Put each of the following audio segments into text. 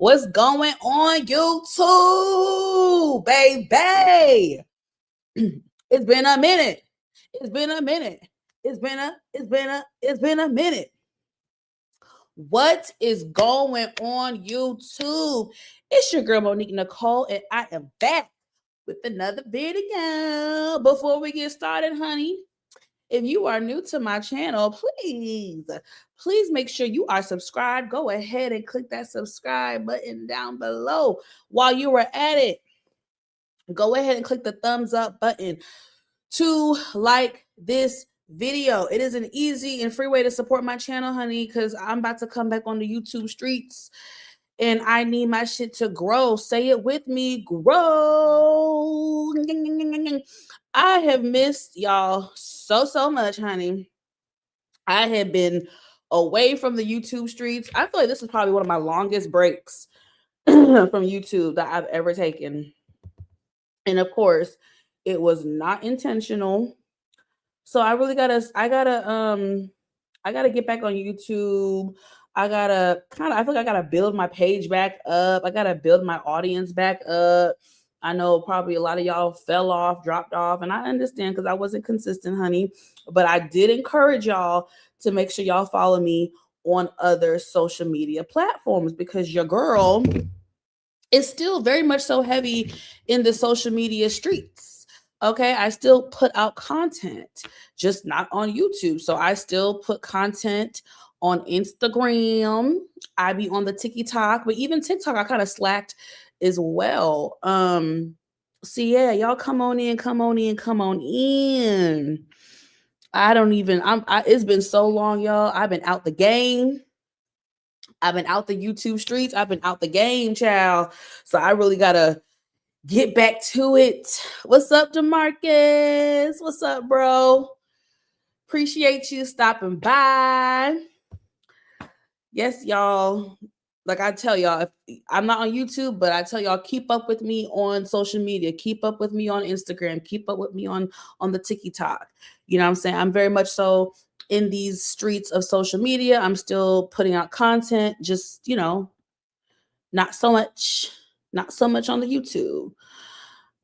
What's going on YouTube, baby? It's been a minute. It's been a minute. It's been a minute. What is going on YouTube? It's your girl Monique Nicole, and I am back with another video. Before we get started, honey, if you are new to my channel, please make sure you are subscribed. Go ahead and click that subscribe button down below. While you are at it, go ahead and click the thumbs up button to like this video. It is an easy and free way to support my channel, honey, because I'm about to come back on the YouTube streets and I need my shit to grow. Say it with me, grow. I have missed y'all so much, honey. I have been away from the YouTube streets. I feel like this is probably one of my longest breaks from YouTube that I've ever taken. And of course, it was not intentional. So I really gotta get back on YouTube. I feel like I gotta build my page back up. I gotta build my audience back up. I know probably a lot of y'all fell off, dropped off, and I understand because I wasn't consistent, honey. But I did encourage y'all to make sure y'all follow me on other social media platforms because your girl is still very much so heavy in the social media streets. Okay, I still put out content, just not on YouTube. So I still put content on Instagram. I be on the TikTok, but even TikTok, I kind of slacked as well. So yeah, y'all come on in. It's been so long, y'all. I've been out the game. I've been out the YouTube streets. I've been out the game, child. So I really gotta get back to it. What's up, DeMarcus? What's up, bro? Appreciate you stopping by. Yes, y'all. Like I tell y'all, I'm not on YouTube, but I tell y'all, keep up with me on social media. Keep up with me on Instagram. Keep up with me on the TikTok. You know what I'm saying? I'm very much so in these streets of social media. I'm still putting out content, just, not so much on the YouTube.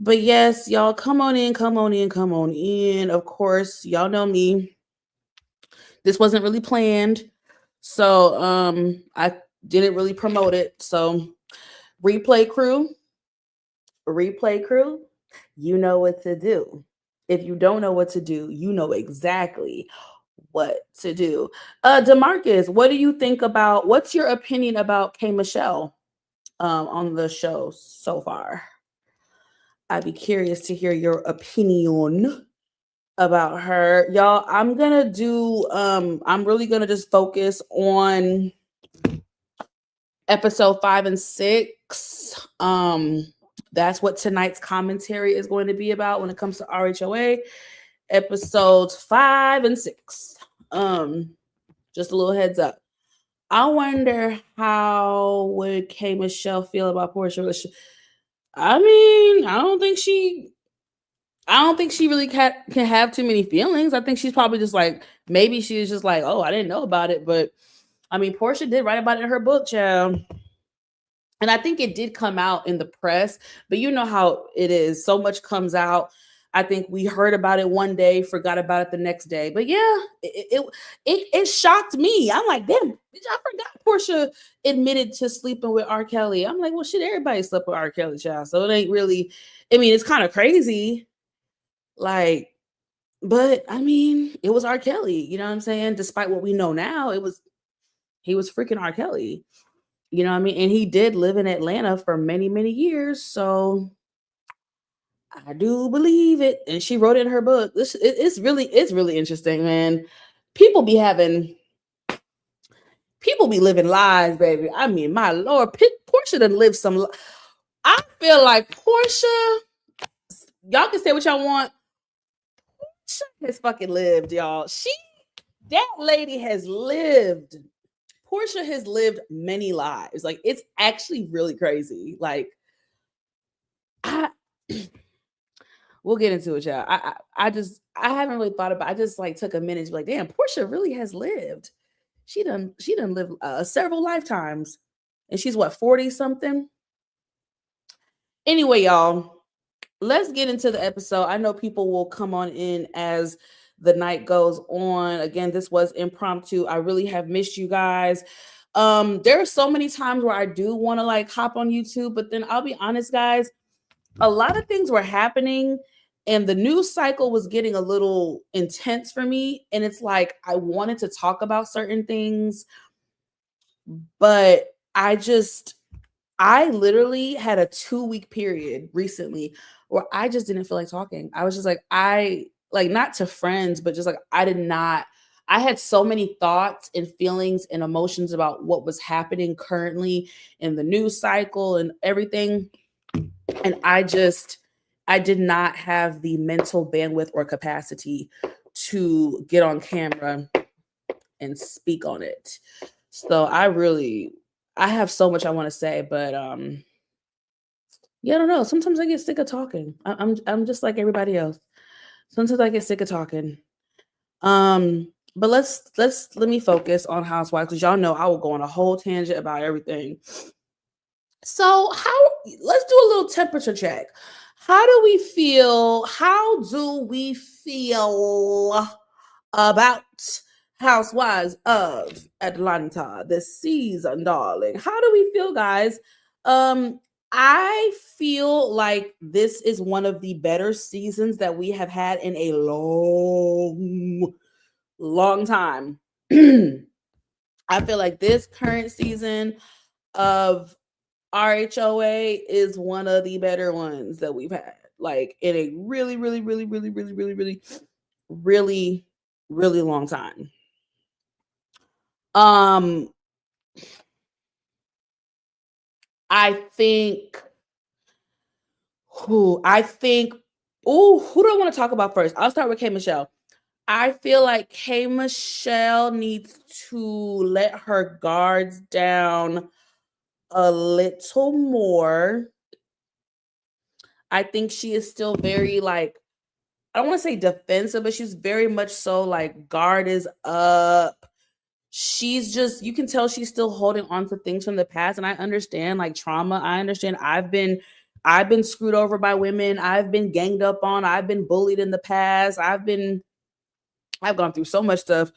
But yes, y'all, come on in. Of course, y'all know me. This wasn't really planned. So I didn't really promote it. So replay crew, you know what to do. If you don't know what to do, you know exactly what to do. DeMarcus, what do you think about, what's your opinion about K. Michelle on the show so far? I'd be curious to hear your opinion about her. Y'all, I'm really gonna just focus on episode 5 and 6. That's what tonight's commentary is going to be about when it comes to RHOA. Episodes 5 and 6. Just a little heads up. I wonder how would K. Michelle feel about Portia's relationship. I mean, I don't think she really can have too many feelings. I think she's probably just like, maybe she's just like, oh, I didn't know about it. But I mean, Portia did write about it in her book, child. And I think it did come out in the press, but you know how it is. So much comes out. I think we heard about it one day, forgot about it the next day. But yeah, it shocked me. I'm like, damn, I forgot Portia admitted to sleeping with R. Kelly. I'm like, well, shit, everybody slept with R. Kelly, child. So it ain't really, I mean, it's kind of crazy. Like, but I mean, it was R. Kelly, you know what I'm saying? Despite what we know now, he was freaking R. Kelly. You know what I mean? And he did live in Atlanta for many, many years. So I do believe it. And she wrote it in her book. It's really interesting, man. People be living lies, baby. I mean, my Lord, Portia done lived some. I feel like Portia, y'all can say what y'all want. Portia has fucking lived, y'all. That lady has lived. Portia has lived many lives. Like, it's actually really crazy. Like, we'll get into it, y'all. I haven't really thought about. I just like took a minute to be like, damn, Portia really has lived. She done lived several lifetimes. and she's what, 40 something? Anyway, y'all, let's get into the episode. I know people will come on in as the night goes on. Again, this was impromptu. I really have missed you guys. There are so many times where I do want to like hop on YouTube, but then I'll be honest, guys, a lot of things were happening and the news cycle was getting a little intense for me. And it's like I wanted to talk about certain things, but I literally had a 2-week period recently where I just didn't feel like talking. I was just like, not to friends, but just like, I had so many thoughts and feelings and emotions about what was happening currently in the news cycle and everything. And I did not have the mental bandwidth or capacity to get on camera and speak on it. So I have so much I want to say, but yeah, I don't know. Sometimes I get sick of talking. I'm just like everybody else. Sometimes I get sick of talking. But let me focus on Housewives because y'all know I will go on a whole tangent about everything. So let's do a little temperature check. How do we feel? How do we feel about Housewives of Atlanta this season, darling? How do we feel, guys? I feel like this is one of the better seasons that we have had in a long time. I feel like this current season of RHOA is one of the better ones that we've had, like in a really, really, really, really, really, really, really, really, really long time. I think who do I want to talk about first? I'll start with K Michelle. I feel like K Michelle needs to let her guards down a little more. I think she is still very like, I don't want to say defensive, but she's very much so like guard is up. She's just, you can tell she's still holding on to things from the past. And I understand like trauma. I understand I've been screwed over by women. I've been ganged up on. I've been bullied in the past. I've gone through so much stuff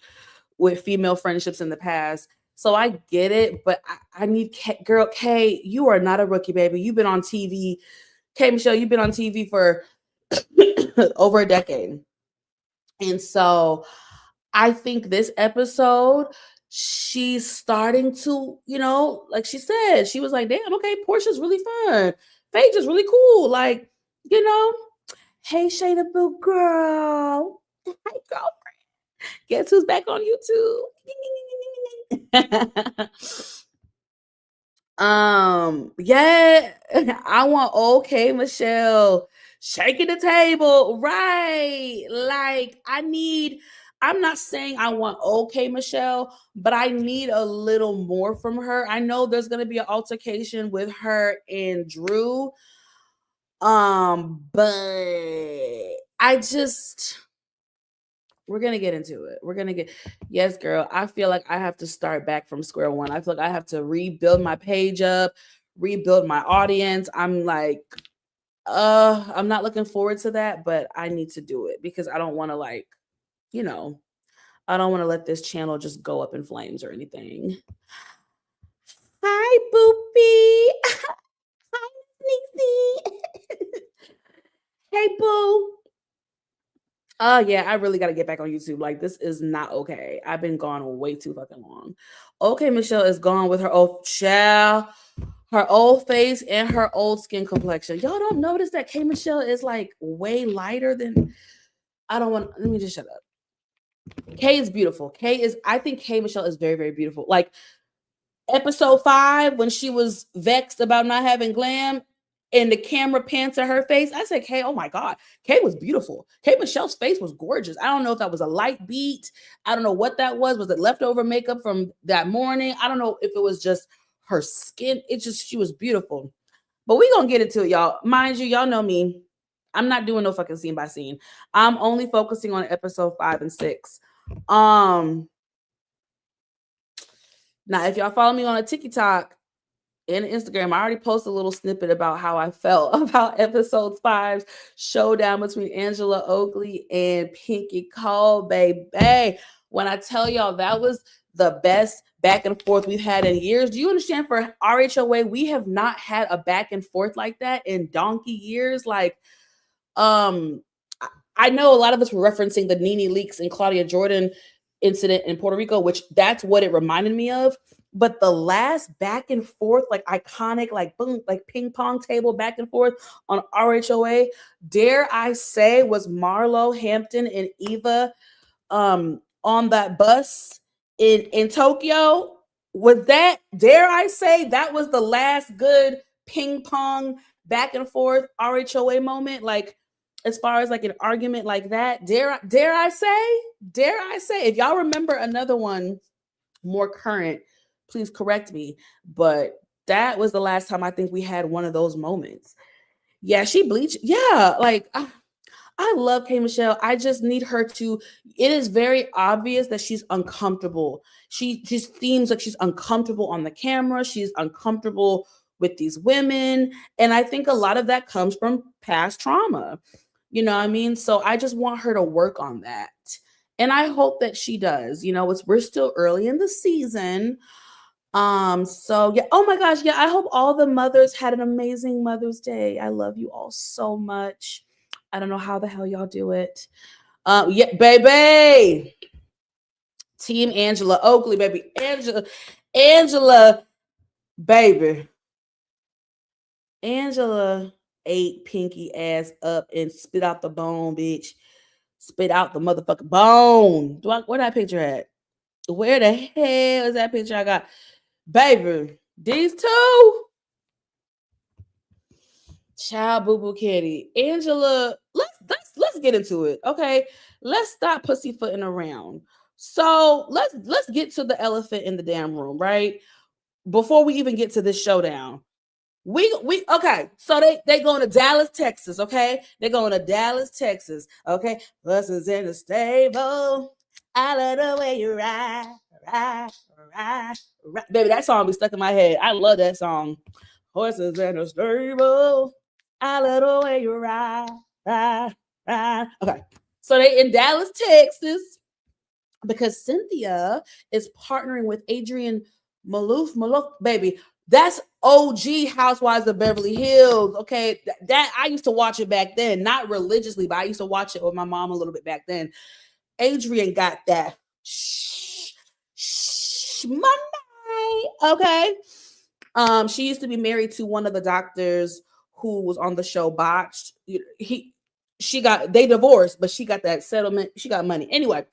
with female friendships in the past. So I get it, but I need girl K, you are not a rookie, baby. You've been on TV. K Michelle, you've been on TV for over a decade. And so I think this episode, she's starting to, like she said, she was like, damn, okay, Portia's really fun. Paige is really cool. Like, hey, Shayna Boo girl. Hi, girlfriend. Guess who's back on YouTube? Yeah, I want okay, Michelle shaking the table, right? Like I'm not saying I want okay, Michelle, but I need a little more from her. I know there's gonna be an altercation with her and Drew. But we're gonna get into it. Yes, girl. I feel like I have to start back from square one. I feel like I have to rebuild my page up, rebuild my audience. I'm like, I'm not looking forward to that, but I need to do it because I don't want to I don't want to let this channel just go up in flames or anything. Hi, Boopy. Hi, Nixie. Hey, Boo. Yeah, I really got to get back on YouTube. Like, this is not okay. I've been gone way too fucking long. Okay, Michelle is gone with her old child, her old face, and her old skin complexion. Y'all don't notice that K Michelle is like way lighter than. Let me just shut up. K is beautiful. I think K Michelle is very, very beautiful. Like episode 5, when she was vexed about not having glam, and the camera pans to her face, I said, Kay, oh my God. Kay was beautiful. Kay Michelle's face was gorgeous. I don't know if that was a light beat. I don't know what that was. Was it leftover makeup from that morning? I don't know if it was just her skin. She was beautiful. But we gonna get into it, y'all. Mind you, y'all know me. I'm not doing no fucking scene by scene. I'm only focusing on episode 5 and 6. Now, if y'all follow me on a TikTok, in Instagram, I already posted a little snippet about how I felt about episode 5's showdown between Angela Oakley and Pinky Cole, baby. When I tell y'all that was the best back and forth we've had in years. Do you understand? For RHOA, we have not had a back and forth like that in donkey years. Like, um, I know a lot of us were referencing the Nene Leakes and Claudia Jordan incident in Puerto Rico, which that's what it reminded me of. But the last back and forth, like iconic, like boom, like ping pong table back and forth on RHOA, dare I say, was Marlo Hampton and Eva on that bus in Tokyo. Was that, dare I say, that was the last good ping pong back and forth RHOA moment? Like, as far as like an argument like that, dare I say, if y'all remember another one more current, please correct me. But that was the last time I think we had one of those moments. Yeah, she bleached. Yeah, like I love K Michelle. I just need her to. It is very obvious that she's uncomfortable. She just seems like she's uncomfortable on the camera. She's uncomfortable with these women. And I think a lot of that comes from past trauma. You know what I mean? So I just want her to work on that. And I hope that she does. You know, we're still early in the season. So yeah, oh my gosh, yeah, I hope all the mothers had an amazing Mother's Day. I love you all so much. I don't know how the hell y'all do it. Yeah, baby. Team Angela Oakley, baby. Angela, baby. Angela ate Pinky ass up and spit out the bone, bitch. Spit out the motherfucking bone. Where that picture at? Where the hell is that picture I got? Baby, these two. Child Boo Boo Kitty. Angela, let's get into it. Okay. Let's stop pussyfooting around. So let's get to the elephant in the damn room, right? Before we even get to this showdown. We okay, so they going to Dallas, Texas, okay? They're going to Dallas, Texas, okay? Buses in the stable. I love the way you ride, ride, ride, ride. Baby, that song be stuck in my head. I love that song. Horses in the stable. I love the way you ride, ride, ride. Okay, so they in Dallas, Texas, because Cynthia is partnering with Adrian Malouf, baby. That's OG Housewives of Beverly Hills. Okay, that I used to watch it back then, not religiously, but I used to watch it with my mom a little bit back then. Adrian got that money. Okay. She used to be married to one of the doctors who was on the show Botched. They divorced, but she got that settlement. She got money. Anyway,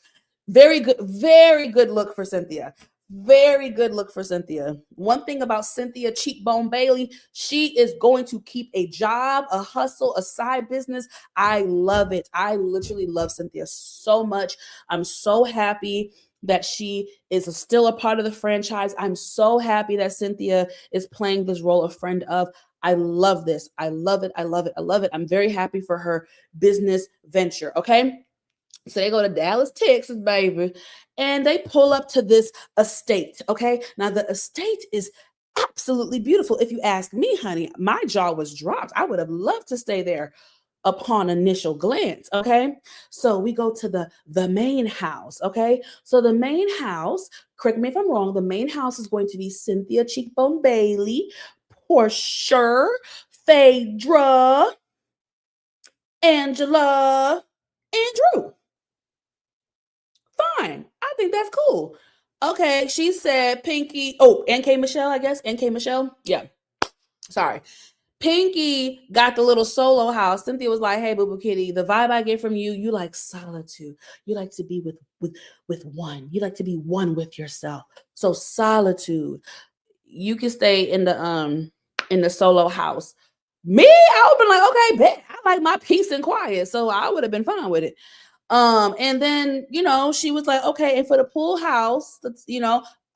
very good look for Cynthia. Very good look for Cynthia. One thing about Cynthia Cheekbone Bailey, she is going to keep a job, a hustle, a side business. I love it. I literally love Cynthia so much. I'm so happy that she is still a part of the franchise. I'm so happy that Cynthia is playing this role of friend of. I love this. I love it. I love it. I love it. I'm very happy for her business venture. Okay. So they go to Dallas, Texas, baby, and they pull up to this estate. Okay. Now, the estate is absolutely beautiful. If you ask me, honey, my jaw was dropped. I would have loved to stay there upon initial glance. Okay. So we go to the main house. Okay. So the main house, correct me if I'm wrong, the main house is going to be Cynthia Cheekbone Bailey, Portia, Phaedra, Angela, and Drew. Fine. I think that's cool. Okay, she said Pinky. Oh, and K Michelle, I guess. And K Michelle. Yeah. Sorry. Pinky got the little solo house. Cynthia was like, "Hey, Boo Boo Kitty, the vibe I get from you, you like solitude. You like to be with one. You like to be one with yourself. So solitude. You can stay in the solo house. Me, I would have been like, okay, bet I like my peace and quiet. So I would have been fine with it. And then, she was like, okay, and for the pool house, that's,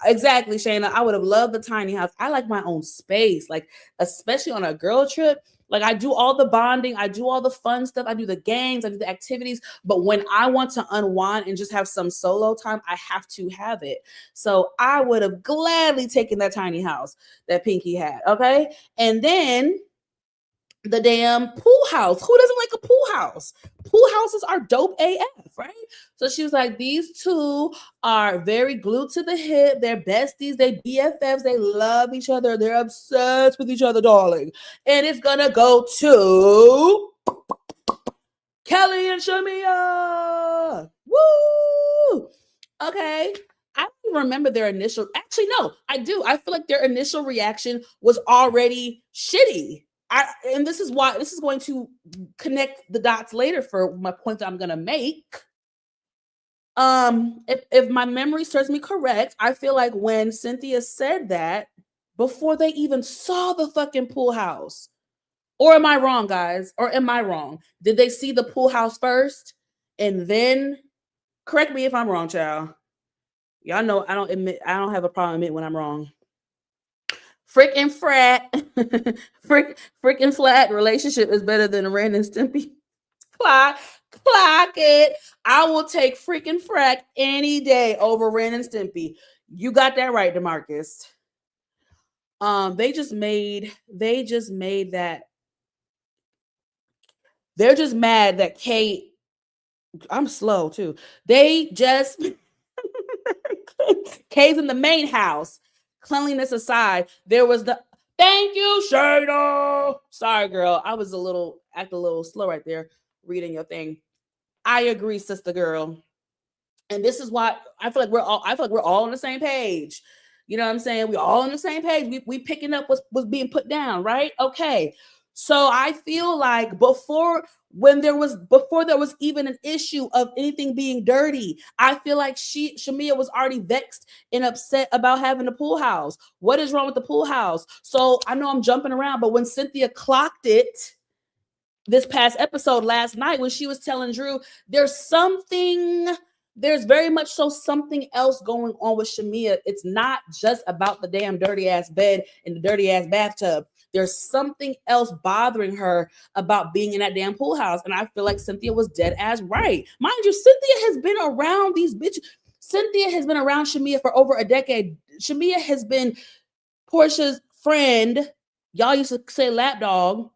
exactly, Shayna, I would have loved the tiny house. I like my own space, like, especially on a girl trip. Like I do all the bonding, I do all the fun stuff, I do the games, I do the activities. But when I want to unwind and just have some solo time, I have to have it. So I would have gladly taken that tiny house that Pinky had. Okay. And then the damn pool house. Who doesn't like a pool house? Pool houses are dope AF, right? So she was like, these two are very glued to the hip. They're besties. They BFFs. They love each other. They're obsessed with each other, darling. And it's gonna go to Kelli and Shamia. Woo! Okay. I don't remember their initial. Actually, no, I do. I feel like their initial reaction was already shitty. And this is why this is going to connect the dots later for my point that I'm gonna make. If my memory serves me correct, I feel like when Cynthia said that before they even saw the fucking pool house, or am I wrong, guys? Or am I wrong? Did they see the pool house first and then correct me if I'm wrong, child? Y'all know I don't have a problem admitting when I'm wrong. Frickin' frat, frickin' flat relationship is better than a Ren and Stimpy. Clock it. I will take freaking frack any day over Ren and Stimpy. You got that right, DeMarcus. They just made that. They're just mad that Kate. I'm slow too. They just Kate's in the main house. Cleanliness aside, there was the thank you, Shayna. Sorry, girl. I was acting a little slow right there reading your thing. I agree, sister girl. And this is why I feel like we're all on the same page. You know what I'm saying? We're all on the same page. We picking up what's being put down, right? Okay. So I feel like before there was even an issue of anything being dirty, I feel like Shamia was already vexed and upset about having a pool house. What is wrong with the pool house? So I know I'm jumping around, but when Cynthia clocked it this past episode last night, when she was telling Drew, there's very much so something else going on with Shamia. It's not just about the damn dirty ass bed and the dirty ass bathtub. There's something else bothering her about being in that damn pool house. And I feel like Cynthia was dead ass right. Mind you, Cynthia has been around these bitches. Cynthia has been around Shamia for over a decade. Shamia has been Portia's friend. Y'all used to say lapdog.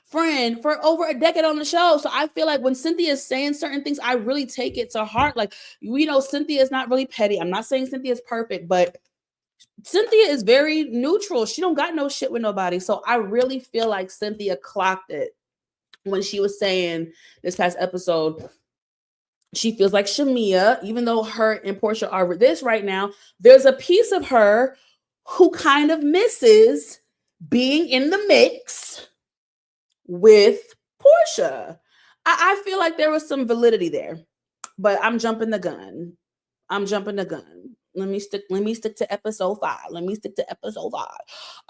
Friend for over a decade on the show. So I feel like when Cynthia is saying certain things, I really take it to heart. Like, Cynthia is not really petty. I'm not saying Cynthia is perfect, but Cynthia is very neutral. She don't got no shit with nobody. So I really feel like Cynthia clocked it when she was saying this past episode, she feels like Shamia, even though her and Portia are with this right now, there's a piece of her who kind of misses being in the mix with Portia. I feel like there was some validity there, but I'm jumping the gun. Let me stick to episode 5.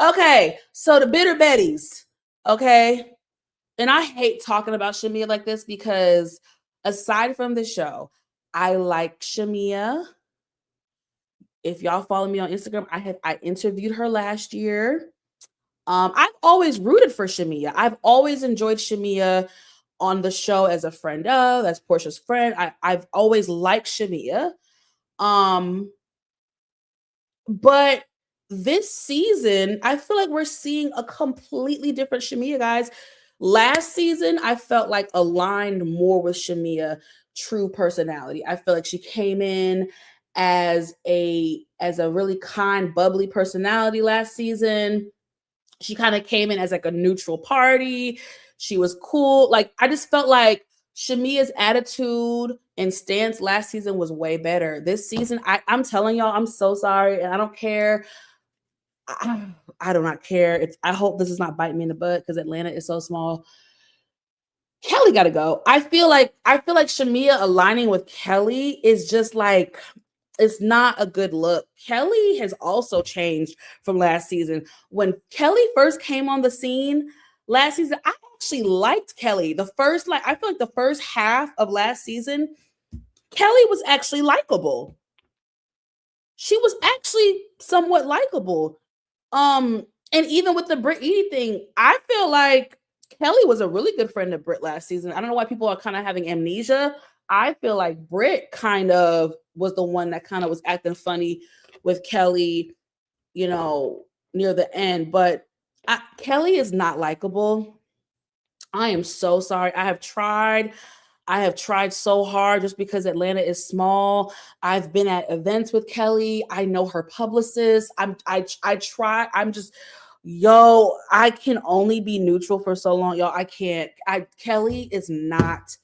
Okay, so the bitter Bettys. Okay. And I hate talking about Shamia like this because aside from the show, I like Shamia. If y'all follow me on Instagram, I interviewed her last year. I've always rooted for Shamia. I've always enjoyed Shamia on the show as a friend of, as Portia's friend. I've always liked Shamia. But this season, I feel like we're seeing a completely different Shamia, guys. Last season, I felt like aligned more with Shamia true personality. I feel like she came in as a really kind, bubbly personality last season. She kind of came in as like a neutral party. She was cool. Like, I just felt like Shamia's attitude and stance last season was way better. This season, I'm telling y'all, I'm so sorry. And I don't care. I do not care. I hope this is not biting me in the butt because Atlanta is so small. Kelli got to go. I feel like Shamia aligning with Kelli is just like, it's not a good look. Kelli has also changed from last season. When Kelli first came on the scene last season, I actually liked Kelli. I feel like the first half of last season, Kelli was actually likable. She was actually somewhat likable. And even with the Brit Edie thing, I feel like Kelli was a really good friend of Britt last season. I don't know why people are kind of having amnesia. I feel like Britt kind of was the one that kind of was acting funny with Kelli, you know, near the end. But Kelli is not likable. I am so sorry. I have tried so hard just because Atlanta is small. I've been at events with Kelli. I know her publicist. I try. I'm just I can only be neutral for so long, y'all. I can't. Kelli is not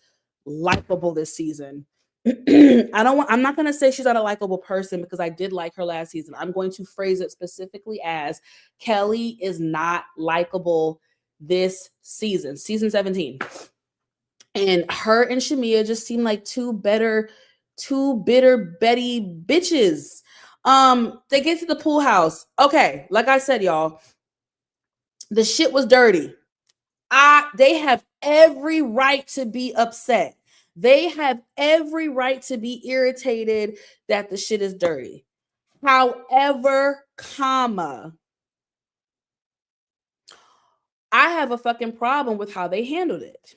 likable this season. I'm not gonna say she's not a likable person because I did like her last season. I'm going to phrase it specifically as Kelli is not likable this season, season 17. And her and Shamia just seem like two bitter Betty bitches. They get to the pool house. Okay, like I said, y'all, the shit was dirty. They have every right to be upset. They have every right to be irritated that the shit is dirty. However, I have a fucking problem with how they handled it.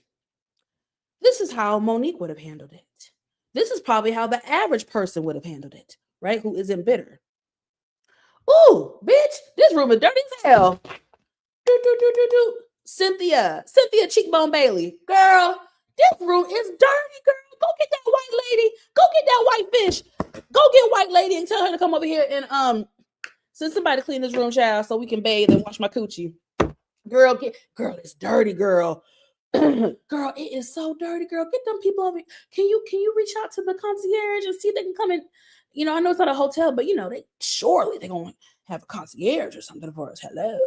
This is how Monique would have handled it. This is probably how the average person would have handled it, right? Who isn't bitter. Ooh, bitch, this room is dirty as hell. Cynthia Cheekbone Bailey. Girl, this room is dirty, girl. Go get that white lady. Go get that white fish. Go get white lady and tell her to come over here and send somebody to clean this room, child, so we can bathe and wash my coochie. Girl, it's dirty, girl. Girl, it is so dirty, girl. Get them people over. Can you reach out to the concierge and see if they can come in? You know, I know it's not a hotel, but you know, they're gonna have a concierge or something for us. Hello.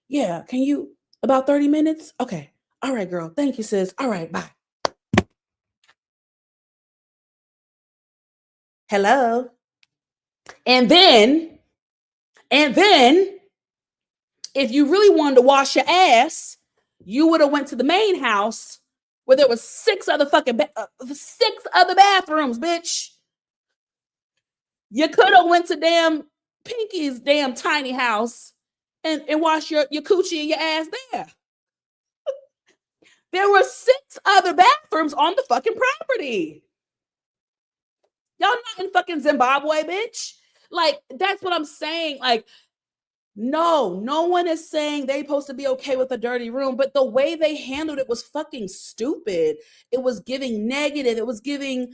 Yeah, can you about 30 minutes? Okay. All right, girl. Thank you, sis. All right, bye. Hello. And then, if you really wanted to wash your ass, you would have went to the main house where there was six other bathrooms, bitch. You could have went to damn Pinky's damn tiny house and wash your coochie and your ass there. There were 6 other bathrooms on the fucking property. Y'all not in fucking Zimbabwe, bitch. Like, that's what I'm saying. Like, no one is saying they supposed to be okay with a dirty room, but the way they handled it was fucking stupid. It was giving negative. It was giving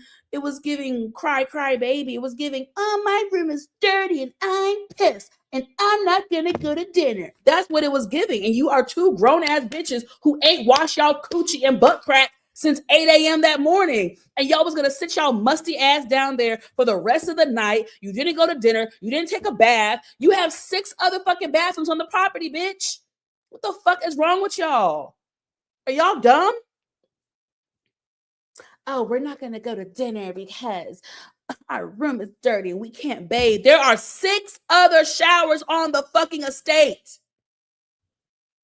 cry baby. It was giving, oh, my room is dirty and I'm pissed and I'm not gonna go to dinner. That's what it was giving. And you are 2 grown ass bitches who ain't washed y'all coochie and butt crack since 8 a.m. that morning. And y'all was gonna sit y'all musty ass down there for the rest of the night. You didn't go to dinner. You didn't take a bath. You have 6 other fucking bathrooms on the property, bitch. What the fuck is wrong with y'all? Are y'all dumb? Oh, we're not gonna go to dinner because our room is dirty and we can't bathe. There are 6 other showers on the fucking estate.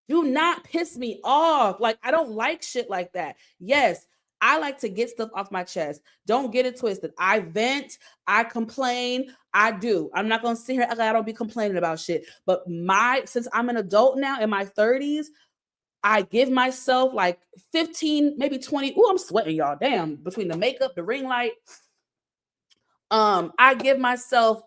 Do not piss me off. Like, I don't like shit like that. Yes, I like to get stuff off my chest. Don't get it twisted. I vent, I complain, I do. I'm not gonna sit here I don't be complaining about shit. But since I'm an adult now in my 30s, I give myself like 15, maybe 20. Oh, I'm sweating, y'all. Damn, between the makeup, the ring light. I give myself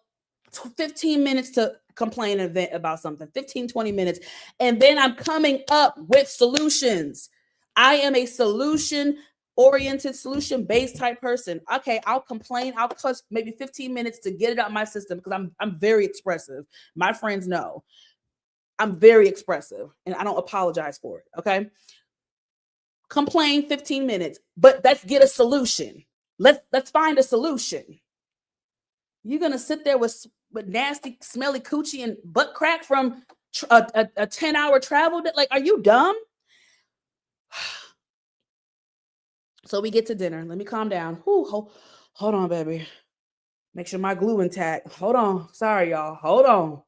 15 minutes to complain and vent about something, 15, 20 minutes. And then I'm coming up with solutions. I am a solution-oriented, solution-based type person. Okay, I'll complain. I'll cuss maybe 15 minutes to get it out of my system because I'm very expressive. My friends know I'm very expressive and I don't apologize for it. Okay. Complain 15 minutes, but let's get a solution. Let's find a solution. You're gonna sit there with nasty, smelly coochie and butt crack from a 10-hour travel? Like, are you dumb? So we get to dinner. Let me calm down. Hold on, baby. Make sure my glue intact. Hold on. Sorry, y'all. Hold on.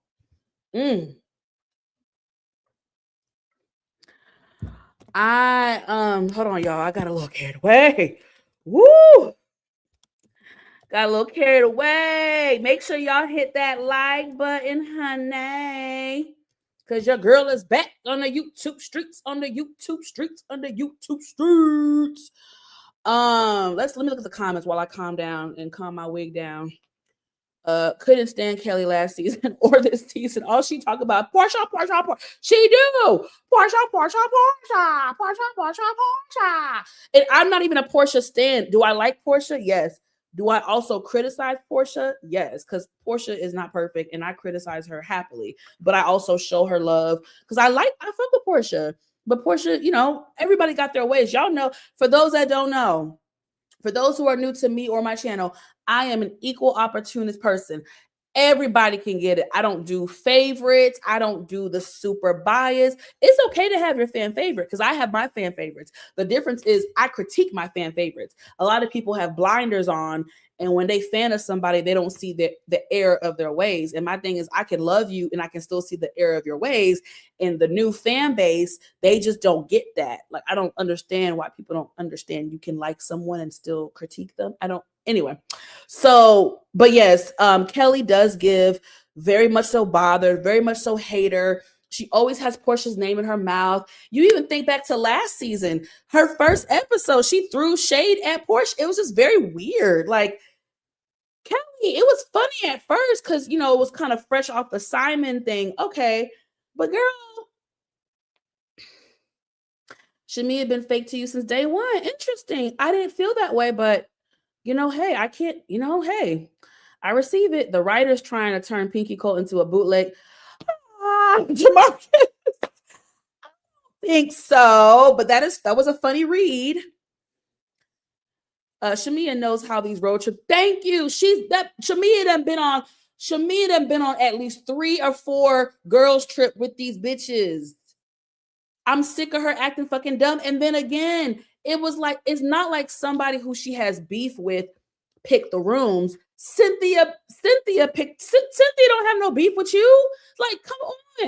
Hold on, y'all. I got a little carried away. Woo! Got a little carried away. Make sure y'all hit that like button, honey. Cause your girl is back on the YouTube streets, on the YouTube streets, on the YouTube streets. Let me look at the comments while I calm down and calm my wig down. Couldn't stand Kelly last season or this season. All she talk about Portia. She do Portia. And I'm not even a Portia stan. Do I like Portia? Yes. Do I also criticize Portia? Yes, because Portia is not perfect, and I criticize her happily. But I also show her love because I fuck with Portia. But Portia, everybody got their ways. Y'all know. For those that don't know, for those who are new to me or my channel, I am an equal opportunist person. Everybody can get it. I don't do favorites. I don't do the super bias. It's okay to have your fan favorite because I have my fan favorites. The difference is I critique my fan favorites. A lot of people have blinders on, and when they fan of somebody, they don't see the error of their ways. And my thing is, I can love you and I can still see the error of your ways. And the new fan base, they just don't get that. Like, I don't understand why people don't understand you can like someone and still critique them. I don't. Anyway, so, but yes, Kelly does give very much so bothered, very much so hater. She always has Portia's name in her mouth. You even think back to last season, her first episode, she threw shade at Portia. It was just very weird. Like, Kelly, it was funny at first because, it was kind of fresh off the Simon thing. Okay, but girl, Shamia had been fake to you since day one. Interesting. I didn't feel that way, but hey, I can't, hey, I receive it. The writer's trying to turn Pinky Cole into a bootleg. Jamarcus, I don't think so, but that was a funny read. Shamia knows how these road trips. Thank you. Shamia done been on at least 3 or 4 girls trip with these bitches. I'm sick of her acting fucking dumb. And then again, it was like, it's not like somebody who she has beef with picked the rooms. Cynthia don't have no beef with you. Like, come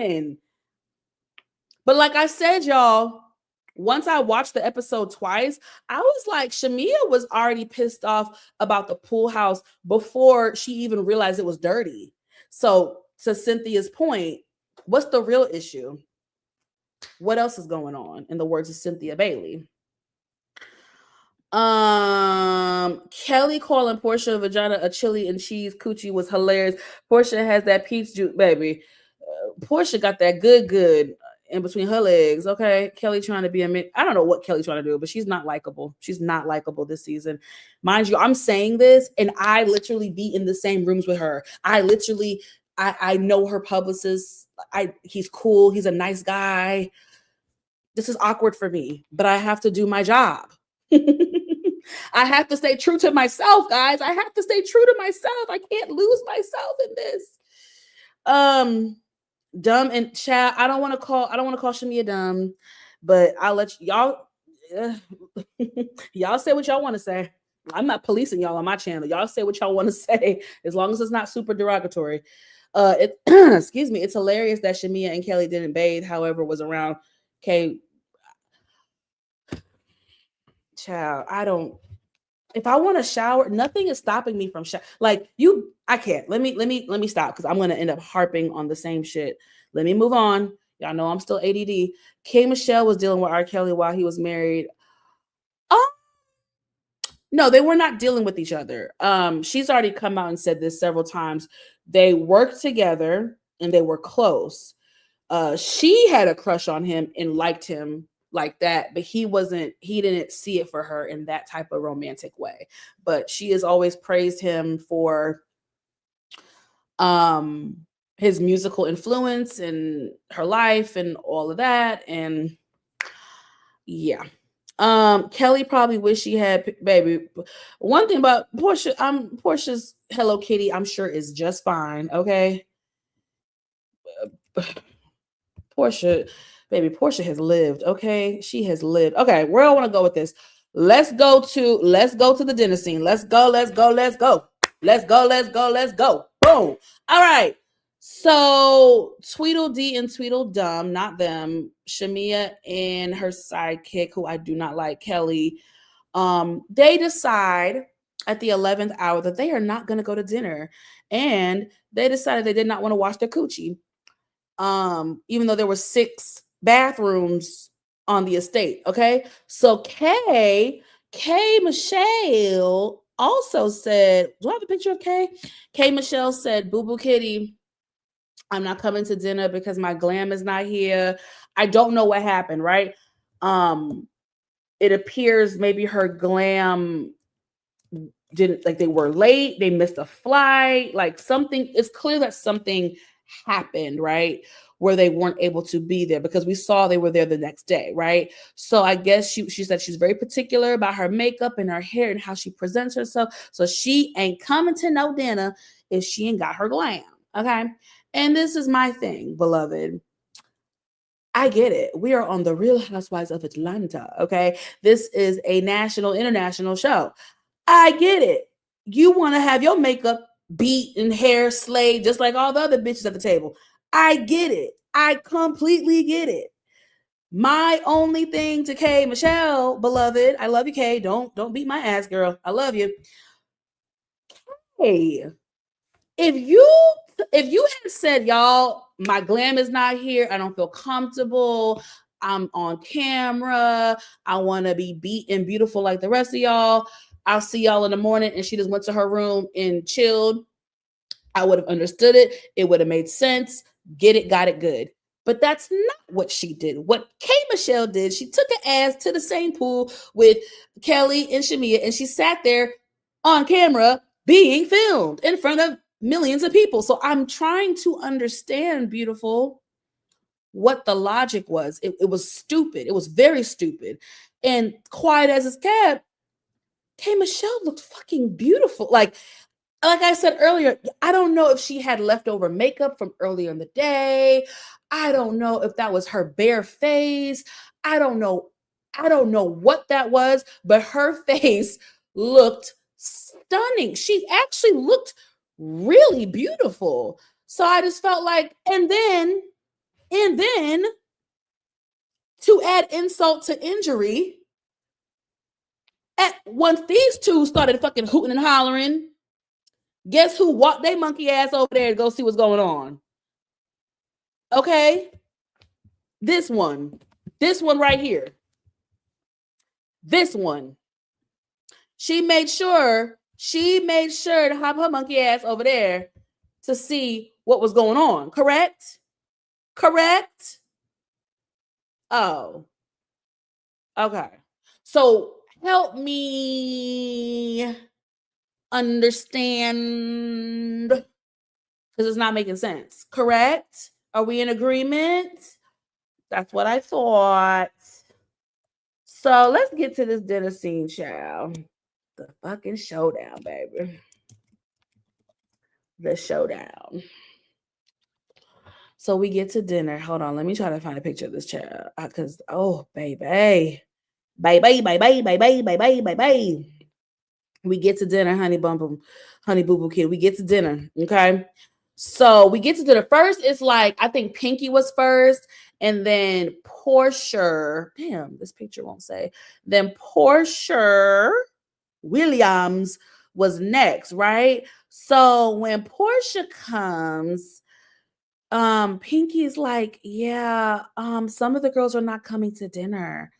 on. But like I said, y'all, once I watched the episode twice, I was like, Shamia was already pissed off about the pool house before she even realized it was dirty. So to Cynthia's point, what's the real issue? What else is going on? In the words of Cynthia Bailey. Kelly calling Portia vagina a chili and cheese coochie was hilarious. Portia has that peach juice, baby. Portia got that good in between her legs. Okay, Kelly trying to be I don't know what Kelly's trying to do, but she's not likable. She's not likable this season. Mind you, I'm saying this, and I literally be in the same rooms with her. I know her publicist. He's cool. He's a nice guy. This is awkward for me, but I have to do my job. I have to stay true to myself, guys. I have to stay true to myself. I can't lose myself in this. Dumb and chat. I don't want to call Shamia dumb, but I'll let y'all y'all say what y'all want to say. I'm not policing y'all on my channel. Y'all say what y'all want to say, as long as it's not super derogatory. Excuse me. It's hilarious that Shamia and Kelly didn't bathe, however, was around. Okay, child, if I want to shower, nothing is stopping me from I can't. Let me stop because I'm going to end up harping on the same shit. Let me move on. Y'all know I'm still ADD. K. Michelle was dealing with R. Kelly while he was married. No, they were not dealing with each other. She's already come out and said this several times. They worked together and they were close. She had a crush on him and liked him like that, but he didn't see it for her in that type of romantic way. But she has always praised him for his musical influence in her life and all of that. And yeah. Kelly probably wish she had baby. One thing about Portia, Portia's Hello Kitty, I'm sure is just fine. Okay. Portia has lived. Okay. She has lived. Okay. Where do I want to go with this? Let's go to the dinner scene. Let's go. Boom. All right. So Tweedledee and Tweedledum, not them, Shamia and her sidekick, who I do not like, Kelly, they decide at the 11th hour that they are not going to go to dinner. And they decided they did not want to wash their coochie. even though there were 6 bathrooms on the estate. Okay. So K Michelle also said, do I have a picture of K? K Michelle said, Boo Boo Kitty, I'm not coming to dinner because my glam is not here. I don't know what happened, right? It appears maybe her glam didn't, like, they were late, they missed a flight, like something. It's clear that something happened, right? Where they weren't able to be there, because we saw they were there the next day, right? So I guess she said she's very particular about her makeup and her hair and how she presents herself. So she ain't coming to no dinner if she ain't got her glam. Okay. And this is my thing, beloved. I get it. We are on the Real Housewives of Atlanta. Okay. This is a national, international show. I get it. You want to have your makeup beat and hair slayed just like all the other bitches at the table. I get it. I completely get it. My only thing to K Michelle, beloved, I love you, K. Don't beat my ass, girl. I love you. Hey, if you had said, y'all, my glam is not here, I don't feel comfortable, I'm on camera, I want to be beat and beautiful like the rest of y'all, I'll see y'all in the morning, and she just went to her room and chilled, I would have understood it. It would have made sense. Get it, got it, good. But that's not what she did. What K Michelle did, she took her ass to the same pool with Kelli and Shamia, and she sat there on camera being filmed in front of millions of people. So I'm trying to understand, beautiful, what the logic was. It was stupid. It was very stupid. And quiet as it's kept, K Michelle looked fucking beautiful. Like I said earlier, I don't know if she had leftover makeup from earlier in the day. I don't know if that was her bare face. I don't know. I don't know what that was, but her face looked stunning. She actually looked really beautiful. So I just felt like, and then to add insult to injury, once these two started fucking hooting and hollering, guess who walked their monkey ass over there to go see what's going on? Okay. This one right here. This one. She made sure to hop her monkey ass over there to see what was going on. Correct? Correct? Oh. Okay. So help me understand, because it's not making sense. Correct? Are we in agreement? That's what I thought. So let's get to this dinner scene, child. The fucking showdown, baby. The showdown. So we get to dinner. Hold on, let me try to find a picture of this child. Because, oh, baby. Baby, baby, baby, baby, baby. We get to dinner, honey bum bum, honey boo boo kid. We get to dinner, okay? So we get to dinner. First, it's like, I think Pinky was first, and then Portia. Damn, this picture won't say. Then Portia Williams was next, right? So when Portia comes, Pinky's like, yeah, some of the girls are not coming to dinner.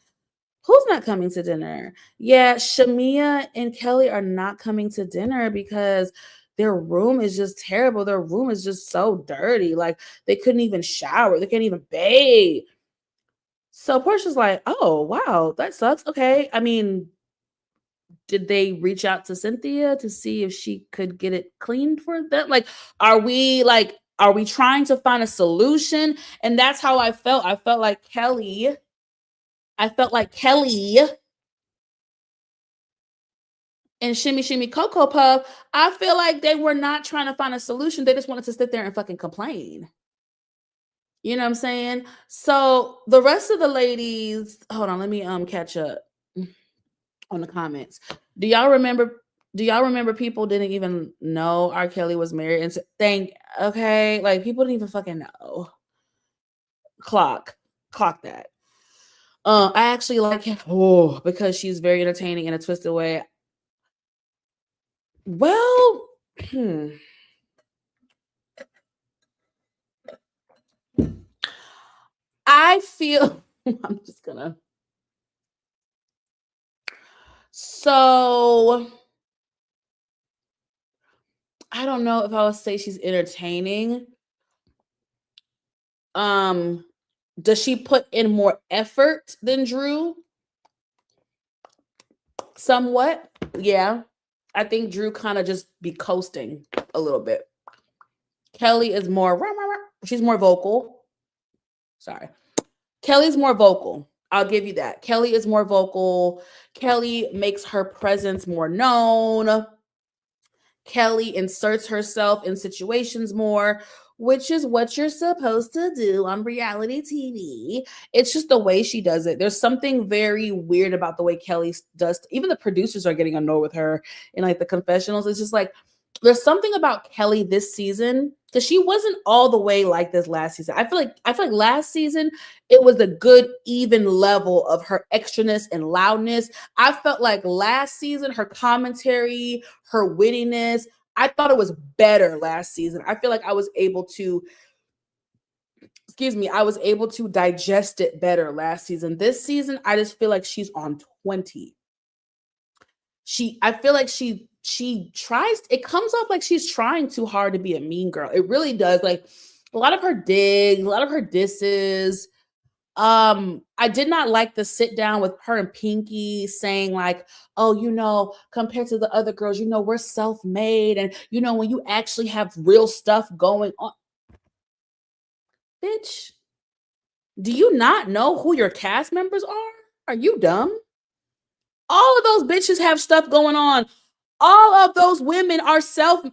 Who's not coming to dinner? Yeah, Shamia and Kelli are not coming to dinner because their room is just terrible. Their room is just so dirty. Like, they couldn't even shower. They can't even bathe. So Portia's like, oh, wow, that sucks. Okay. I mean, did they reach out to Cynthia to see if she could get it cleaned for them? Are we trying to find a solution? And that's how I felt. I felt like Kelli and Shimmy Shimmy Cocoa Puff, I feel like they were not trying to find a solution. They just wanted to sit there and fucking complain. You know what I'm saying? So the rest of the ladies, hold on, let me catch up on the comments. Do y'all remember people didn't even know R. Kelly was married? And okay, like, people didn't even fucking know. Clock that. I actually like him because she's very entertaining in a twisted way. Well, I feel I'm just gonna. So I don't know if I would say she's entertaining. Um, does she put in more effort than Drew? Somewhat, yeah. I think Drew kind of just be coasting a little bit. Kelli is more, she's more vocal. Sorry. Kelli's more vocal. I'll give you that. Kelli is more vocal. Kelli makes her presence more known. Kelli inserts herself in situations more, which is what you're supposed to do on reality TV. It's just the way she does it. There's something very weird about the way Kelli does. Even the producers are getting annoyed with her in like the confessionals. It's just like there's something about Kelli this season because she wasn't all the way like this last season. I feel like last season it was a good even level of her extraness and loudness. I felt like last season her commentary, her wittiness, I thought it was better last season. I feel like I was able to, excuse me, I was able to digest it better last season. This season, I just feel like she's on 20. I feel like she tries, it comes off like she's trying too hard to be a mean girl. It really does. Like a lot of her digs, a lot of her disses. I did not like the sit down with her and Pinky saying like, oh, compared to the other girls, we're self-made. And when you actually have real stuff going on. Bitch, do you not know who your cast members are? Are you dumb? All of those bitches have stuff going on. All of those women are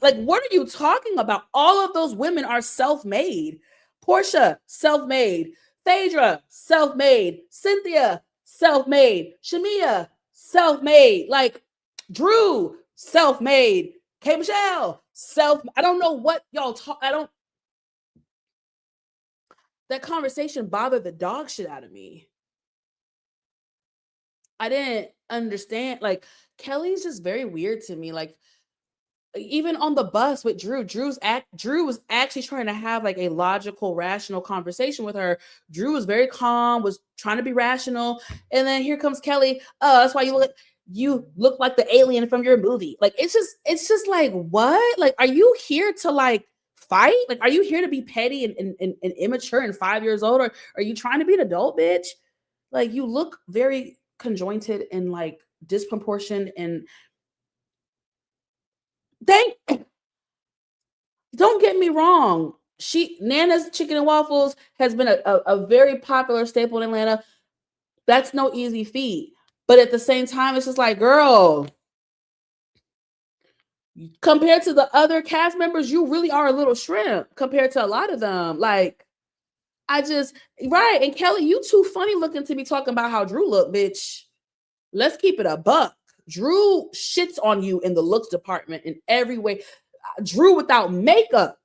like, what are you talking about? All of those women are self-made. Portia, self-made. Phaedra, self-made. Cynthia, self-made. Shamia, self-made. Like Drew, self-made. K. Michelle, I don't know what y'all talk. That conversation bothered the dog shit out of me. I didn't understand. Like Kelli's just very weird to me. Like even on the bus with Drew was actually trying to have like a logical, rational conversation with her. Drew was very calm, was trying to be rational, and then here comes Kelli. Oh, that's why you look like the alien from your movie. Like it's just like what? Like, are you here to like fight? Like, are you here to be petty and immature and 5 years old, or are you trying to be an adult, bitch? Like, you look very conjointed and like disproportioned and thank don't get me wrong. Nana's chicken and waffles has been a very popular staple in Atlanta. That's no easy feat. But at the same time, it's just like, girl, compared to the other cast members, you really are a little shrimp compared to a lot of them. Like, right. And Kelli, you too funny looking to be talking about how Drew look, bitch. Let's keep it a buck. Drew shits on you in the looks department in every way. Drew without makeup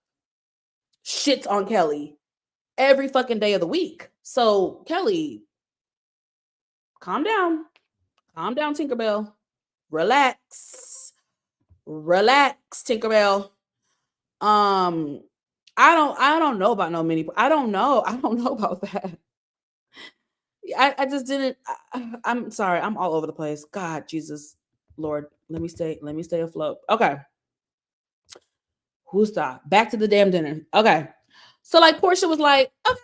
shits on Kelli every fucking day of the week. So Kelli, calm down. Calm down, Tinkerbell. Relax. Relax, Tinkerbell. Um, I don't know about no many. I don't know. I don't know about that. I just didn't. I'm sorry. I'm all over the place. God, Jesus, Lord, let me stay afloat. Okay. Who's that? Back to the damn dinner. Okay. So like Portia was like, okay,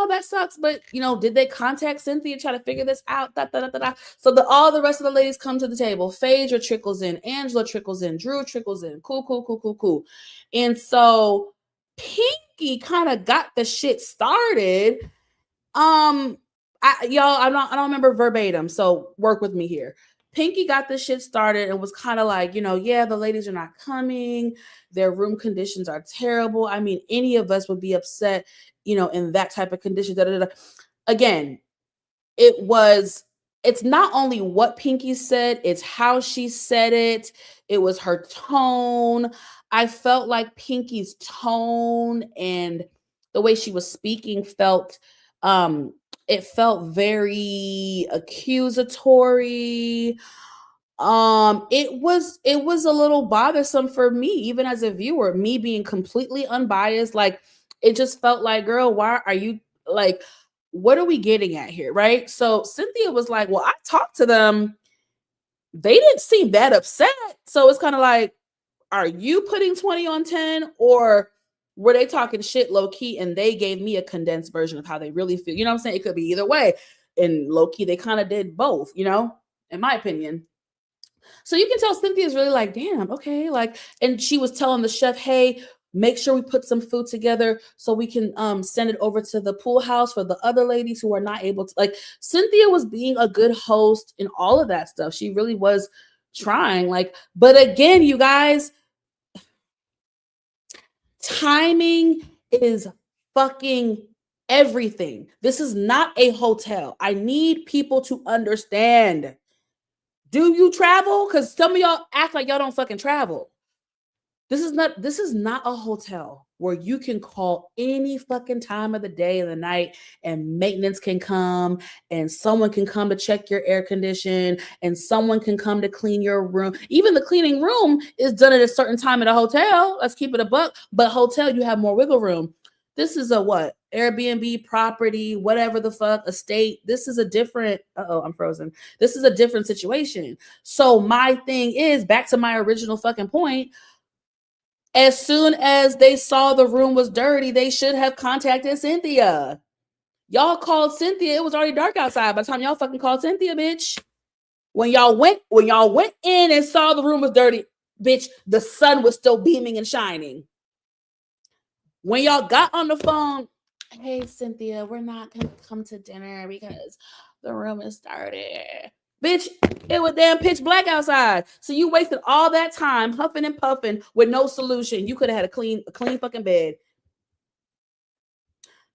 that sucks, but did they contact Cynthia try to figure this out? Da, da, da, da, da. So all the rest of the ladies come to the table. Phaedra trickles in, Angela trickles in, Drew trickles in. Cool, cool, cool, cool, cool. And so Pinky kind of got the shit started. I don't remember verbatim, so work with me here. Pinky got this shit started and was kind of like, yeah, the ladies are not coming. Their room conditions are terrible. I mean, any of us would be upset, in that type of condition. Da, da, da. Again, it's not only what Pinky said, it's how she said it. It was her tone. I felt like Pinky's tone and the way she was speaking it felt very accusatory. It was a little bothersome for me, even as a viewer, me being completely unbiased. Like, it just felt like, girl, why are you like, what are we getting at here, right? So Cynthia was like, well, I talked to them. They didn't seem that upset. So it's kind of like, are you putting 20 on 10, or were they talking shit low key and they gave me a condensed version of how they really feel? You know what I'm saying? It could be either way. And low key, they kind of did both, you know, in my opinion. So you can tell Cynthia's really like, damn, okay. Like, and she was telling the chef, hey, make sure we put some food together so we can send it over to the pool house for the other ladies who are not able to. Like, Cynthia was being a good host and all of that stuff. She really was trying. Like, but again, you guys, timing is fucking everything. This is not a hotel. I need people to understand. Do you travel? Because some of y'all act like y'all don't fucking travel. This is not a hotel where you can call any fucking time of the day and the night and maintenance can come and someone can come to check your air condition and someone can come to clean your room. Even the cleaning room is done at a certain time at a hotel. Let's keep it a buck. But hotel, you have more wiggle room. This is a what? Airbnb property, whatever the fuck, estate. This is a different, I'm frozen. This is a different situation. So my thing is, back to my original fucking point, as soon as they saw the room was dirty, they should have contacted Cynthia. Y'all called Cynthia. It was already dark outside by the time y'all fucking called Cynthia, bitch. When y'all went in and saw the room was dirty, bitch, the sun was still beaming and shining. When y'all got on the phone, hey Cynthia, we're not gonna come to dinner because the room is dirty. Bitch, it was damn pitch black outside. So you wasted all that time huffing and puffing with no solution. You could have had a clean fucking bed.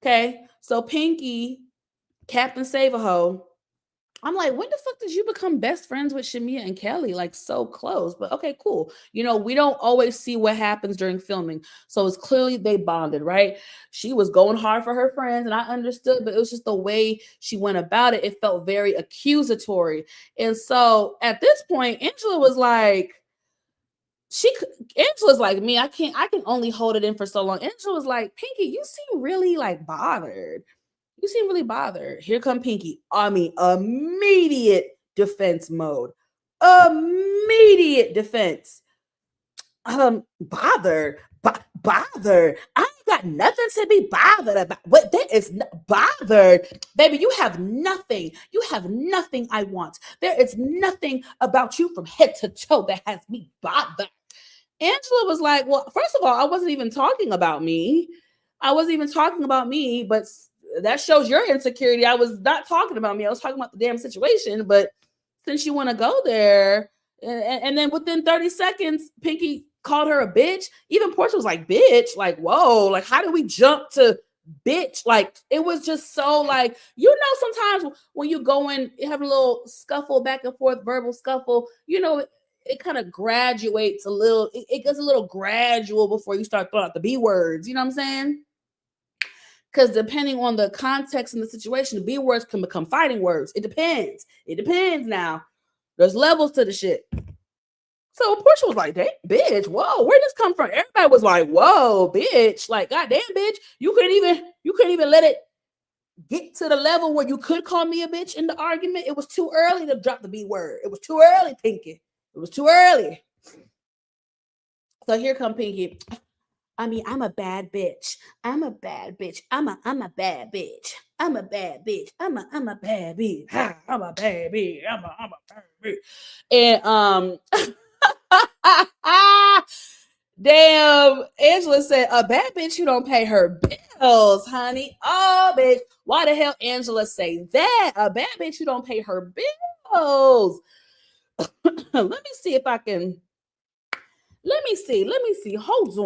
Okay. So Pinky, Captain Save-A-Ho. I'm like, when the fuck did you become best friends with Shamia and Kelli? Like, so close. But okay, cool. You know, we don't always see what happens during filming. So it's clearly they bonded, right? She was going hard for her friends, and I understood, but it was just the way she went about it. It felt very accusatory. And so at this point, Angela was like, Angela's like me. I can only hold it in for so long. Angela was like, Pinky, you seem really like bothered. You seem really bothered. Here come Pinky. I mean, immediate defense mode. Immediate defense. Bothered. Bothered. I ain't got nothing to be bothered about. What that is bothered. Baby, you have nothing. You have nothing I want. There is nothing about you from head to toe that has me bothered. Angela was like, well, first of all, I wasn't even talking about me. But that shows your insecurity. I was not talking about me. I was talking about the damn situation. But since you want to go there, and then within 30 seconds, Pinky called her a bitch. Even Portia was like, bitch, like, whoa, like, how do we jump to bitch? Like, it was just so like, you know, sometimes when you go in, you have a little scuffle back and forth, verbal scuffle, you know, it kind of graduates a little, it gets a little gradual before you start throwing out the B words. You know what I'm saying? Because depending on the context and the situation, the B words can become fighting words. It depends. It depends now. There's levels to the shit. So Portia was like, bitch, whoa, where'd this come from? Everybody was like, whoa, bitch. Like, goddamn, bitch. You couldn't even let it get to the level where you could call me a bitch in the argument. It was too early to drop the B word. It was too early, Pinky. It was too early. So here come Pinky. I mean, I'm a bad bitch. I'm a bad bitch. I'm a bad bitch. I'm a bad bitch. I'm a bad bitch. I'm a bad bitch. I'm a bad bitch. And damn, Angela said, a bad bitch who don't pay her bills, honey. Oh, bitch. Why the hell Angela say that? A bad bitch who don't pay her bills. Let me see if I can. Let me see. Hold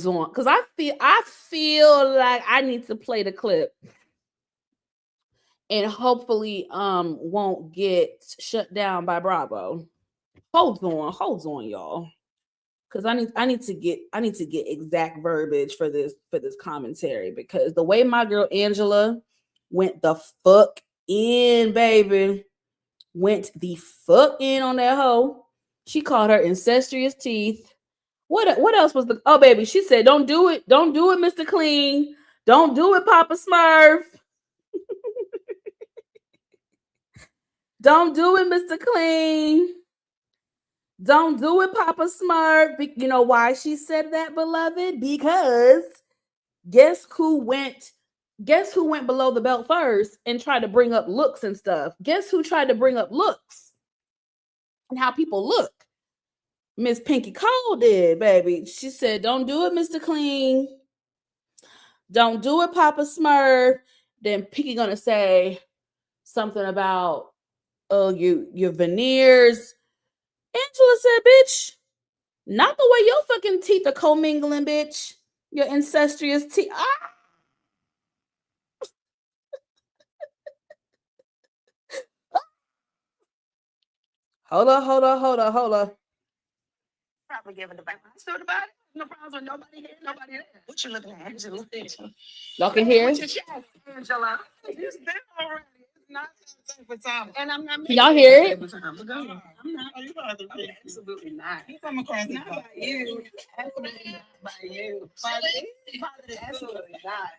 on. Because I feel like I need to play the clip. And hopefully won't get shut down by Bravo. Hold on, y'all. Because I need to get exact verbiage for this commentary, because the way my girl Angela went the fuck in, baby. Went the fuck in on that hoe. She called her incestuous teeth. What else was the? Oh, baby, she said, "Don't do it, Mr. Clean. Don't do it, Papa Smurf. Don't do it, Mr. Clean. Don't do it, Papa Smurf." You know why she said that, beloved? Because guess who went? Guess who went below the belt first and tried to bring up looks and stuff? Guess who tried to bring up looks and how people look? Miss Pinky Cole did, baby. She said, "Don't do it, Mr. Clean. Don't do it, Papa Smurf." Then Pinky gonna say something about, "Oh, your veneers." Angela said, "Bitch, not the way your fucking teeth are commingling, bitch. Your incestuous teeth." Ah! Hold on. Probably giving the back. I stood about it. No problems with nobody here, nobody there. What you looking at, Angela? Y'all can hear? What's your chest, Angela? You spit already. It's not that for time. And I'm not. Can y'all hear it? I'm not. Are you absolutely not. You come across not by you. Absolutely not by you. Absolutely not.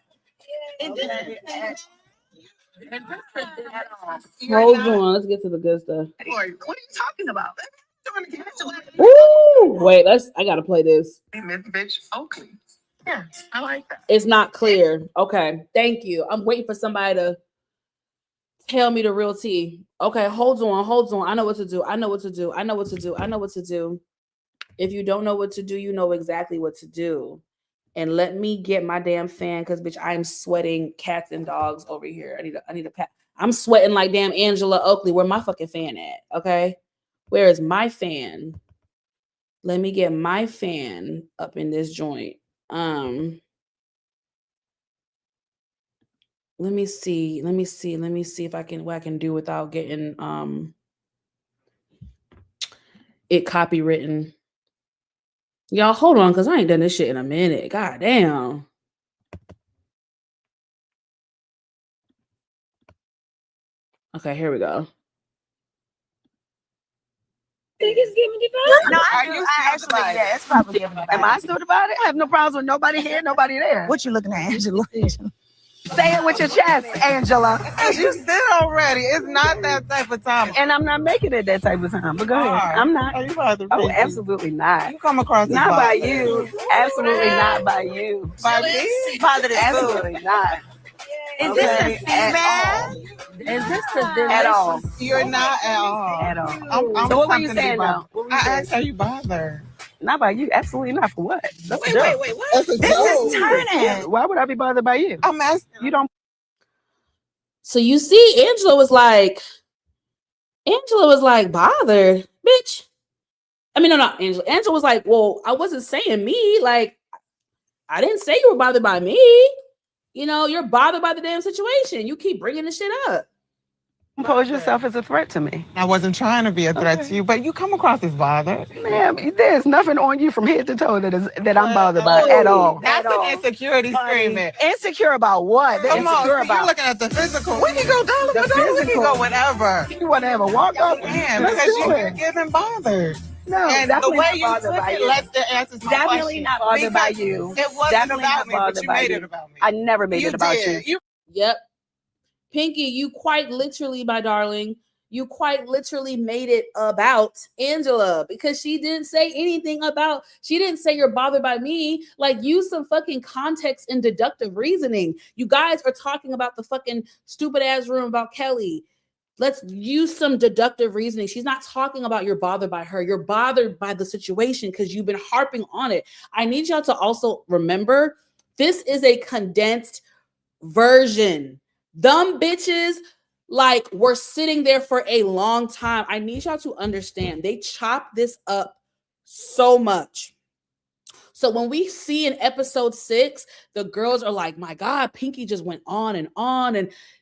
Hold on, let's get to the good stuff. What are you talking about? Ooh, wait, I gotta play this. Bitch, Oakley. Yeah, I like that. It's not clear. Okay, thank you. I'm waiting for somebody to tell me the real tea. Okay, hold on. I know what to do. If you don't know what to do, you know exactly what to do. And let me get my damn fan, because bitch, I'm sweating cats and dogs over here. I need a pat. I'm sweating like damn Angela Oakley. Where my fucking fan at? Okay, where is my fan? Let me get my fan up in this joint. Let me see if I can what I can do without getting it copywritten. Y'all hold on, because I ain't done this shit in a minute. God damn. Okay, here we go. Think it's giving divine? No, I actually, yeah, it's probably giving divine. Am I still about it? I have no problems with nobody here, nobody there. What you looking at, Angela? Say it with your chest, Angela. You said already. It's not that type of time. And I'm not making it that type of time. But go ahead. I'm not. Are you father? Oh, absolutely not. You come across not by you. Absolutely not by you. By me? Positive. Absolutely not. Is this a female? Is this the at all? You're not at all. At all. I'm so what were you saying though? I asked, are you bothered? Not by you. Absolutely not. For what? Wait. What? This is turning. Why would I be bothered by you? I'm asking. You don't. So you see, Angela was like, bothered, bitch. I mean, no, not Angela. Angela was like, well, I wasn't saying me. Like, I didn't say you were bothered by me. You know, you're bothered by the damn situation. You keep bringing this shit up. Pose yourself as a threat to me. I wasn't trying to be a threat to you, but you come across as bothered. Ma'am, there's nothing on you from head to toe that I'm bothered by at all. That's an insecurity screaming. Insecure about what? Come on, you're looking at the physical. We can go dollar for dollar. We can go whatever. Whatever. Walk up. Man, because you're getting bothered. No, and the way you took it, let the answers definitely not bothered by you. It wasn't definitely about me, but you made it about me. I never made it about you. Yep. Pinky, you quite literally, my darling, you quite literally made it about Angela, because she didn't say anything about, she didn't say you're bothered by me. Like, use some fucking context and deductive reasoning. You guys are talking about the fucking stupid ass room about Kelli. Let's use some deductive reasoning. She's not talking about you're bothered by her. You're bothered by the situation because you've been harping on it. I need y'all to also remember, this is a condensed version. Them bitches, like, were sitting there for a long time. I need y'all to understand, they chopped this up so much. So when we see in episode 6, the girls are like, my God, Pinky just went on. And,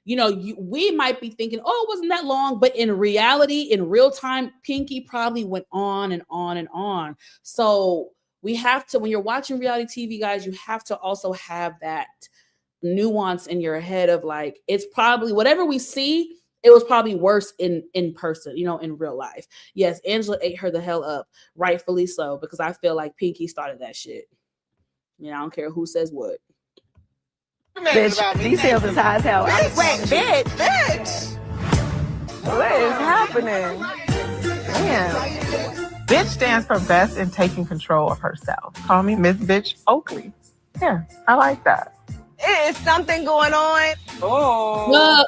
you know, we might be thinking, oh, it wasn't that long. But in reality, in real time, Pinky probably went on and on and on. So we have to, when you're watching reality TV, guys, you have to also have that nuance in your head of like, it's probably whatever we see it was probably worse in person, in real life. Yes, Angela ate her the hell up, rightfully so, because I feel like Pinky started that shit. I don't care who says what. Bitch, these sales is high as hell. Wait, bitch. What is happening? Damn. Bitch stands for best in taking control of herself. Call me Miss Bitch Oakley. Yeah, I like that. Is something going on? Oh.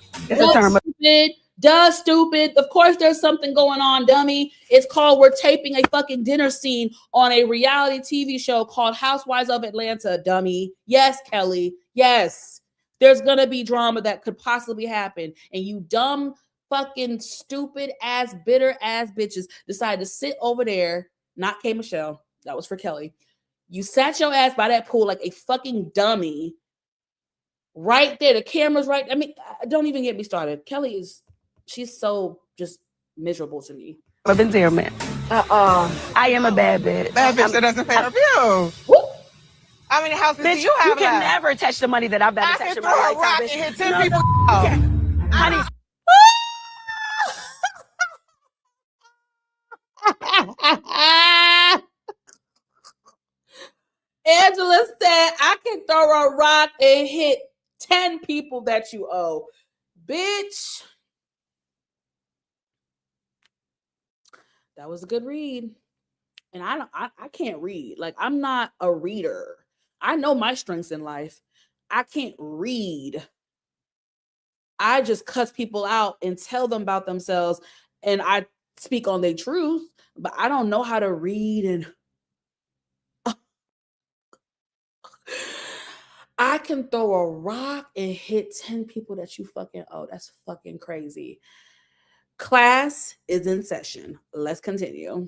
Stupid. Of course there's something going on, dummy. It's called we're taping a fucking dinner scene on a reality TV show called Housewives of Atlanta, dummy. Yes, Kelly. Yes. There's gonna be drama that could possibly happen. And you dumb, fucking stupid ass, bitter ass bitches decide to sit over there. Not K. Michelle. That was for Kelly. You sat your ass by that pool like a fucking dummy. Right there. The camera's right. I mean, don't even get me started. Kelly she's so just miserable to me. I've been there, man. I am a bad bitch. Bad bitch that doesn't pay her bills. How many houses do you have? You can never touch the money that I've got to touch in my lifetime. I can hit 10 people. Honey. Angela said, I can throw a rock and hit 10 people that you owe. Bitch. That was a good read. And I can't read. Like, I'm not a reader. I know my strengths in life. I can't read. I just cuss people out and tell them about themselves. And I speak on their truth. But I don't know how to read and I can throw a rock and hit 10 people that you fucking owe. That's fucking crazy. Class is in session. Let's continue.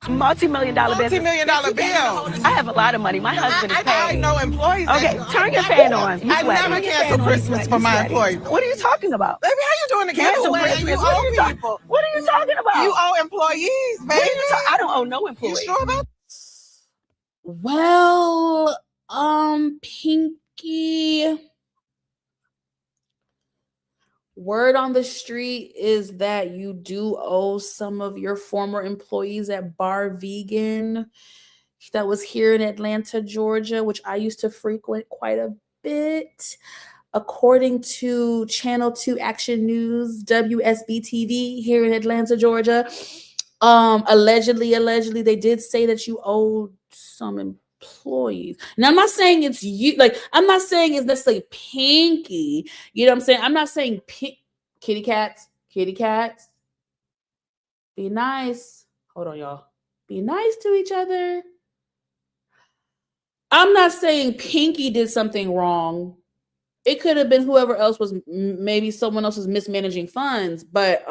Multi-million-dollar business. Multi-million-dollar bill. I have a lot of money. My husband is paid. I know employees. Okay, turn your fan on. I never cancel Christmas for my employees. What are you talking about? Baby, how you doing the giveaway? You owe people. What are you talking about? You owe employees, baby. I don't owe no employees. You sure about that? Well, Pinky, word on the street is that you do owe some of your former employees at Bar Vegan that was here in Atlanta, Georgia, which I used to frequent quite a bit. According to Channel 2 Action News, WSB TV here in Atlanta, Georgia, allegedly, they did say that you owed some employees. Now, I'm not saying it's you. Like, I'm not saying it's necessarily Pinky. You know what I'm saying? I'm not saying kitty cats. Be nice. Hold on, y'all. Be nice to each other. I'm not saying Pinky did something wrong. It could have been whoever else was, maybe someone else was mismanaging funds, but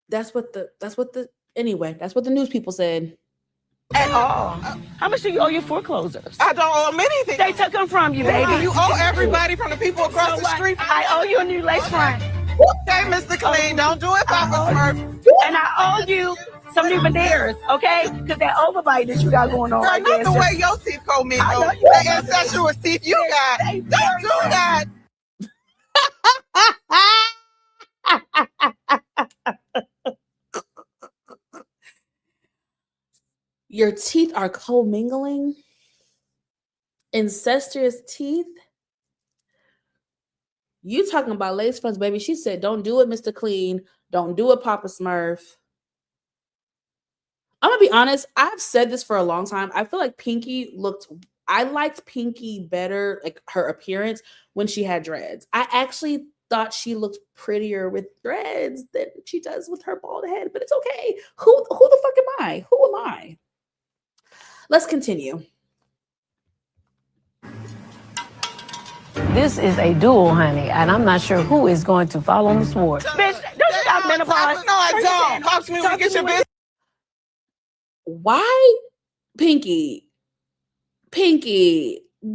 that's what the news people said. At all. How much do you owe your foreclosers? I don't owe them anything. They took them from you, baby. You owe everybody from the people across the street. I owe you a new lace front. Okay, Mr. Clean, don't do it, Papa Smurf. And I owe you some new veneers, okay? Because that overbite that you got going on Girl, right not there. the way your teeth go, Mingo. The incestuous teeth you got. Don't do that. Your teeth are commingling? Incestuous teeth? You talking about lace fronts, baby. She said, don't do it, Mr. Clean. Don't do it, Papa Smurf. I'm going to be honest. I've said this for a long time. I feel like I liked Pinky better, like her appearance, when she had dreads. I actually thought she looked prettier with dreads than she does with her bald head, but it's okay. Who the fuck am I? Who am I? Let's continue. This is a duel, honey, and I'm not sure who is going to fall on the sword. Bitch, don't you got menopause? No, I don't. Talk to me when you get your business. Why? Pinky,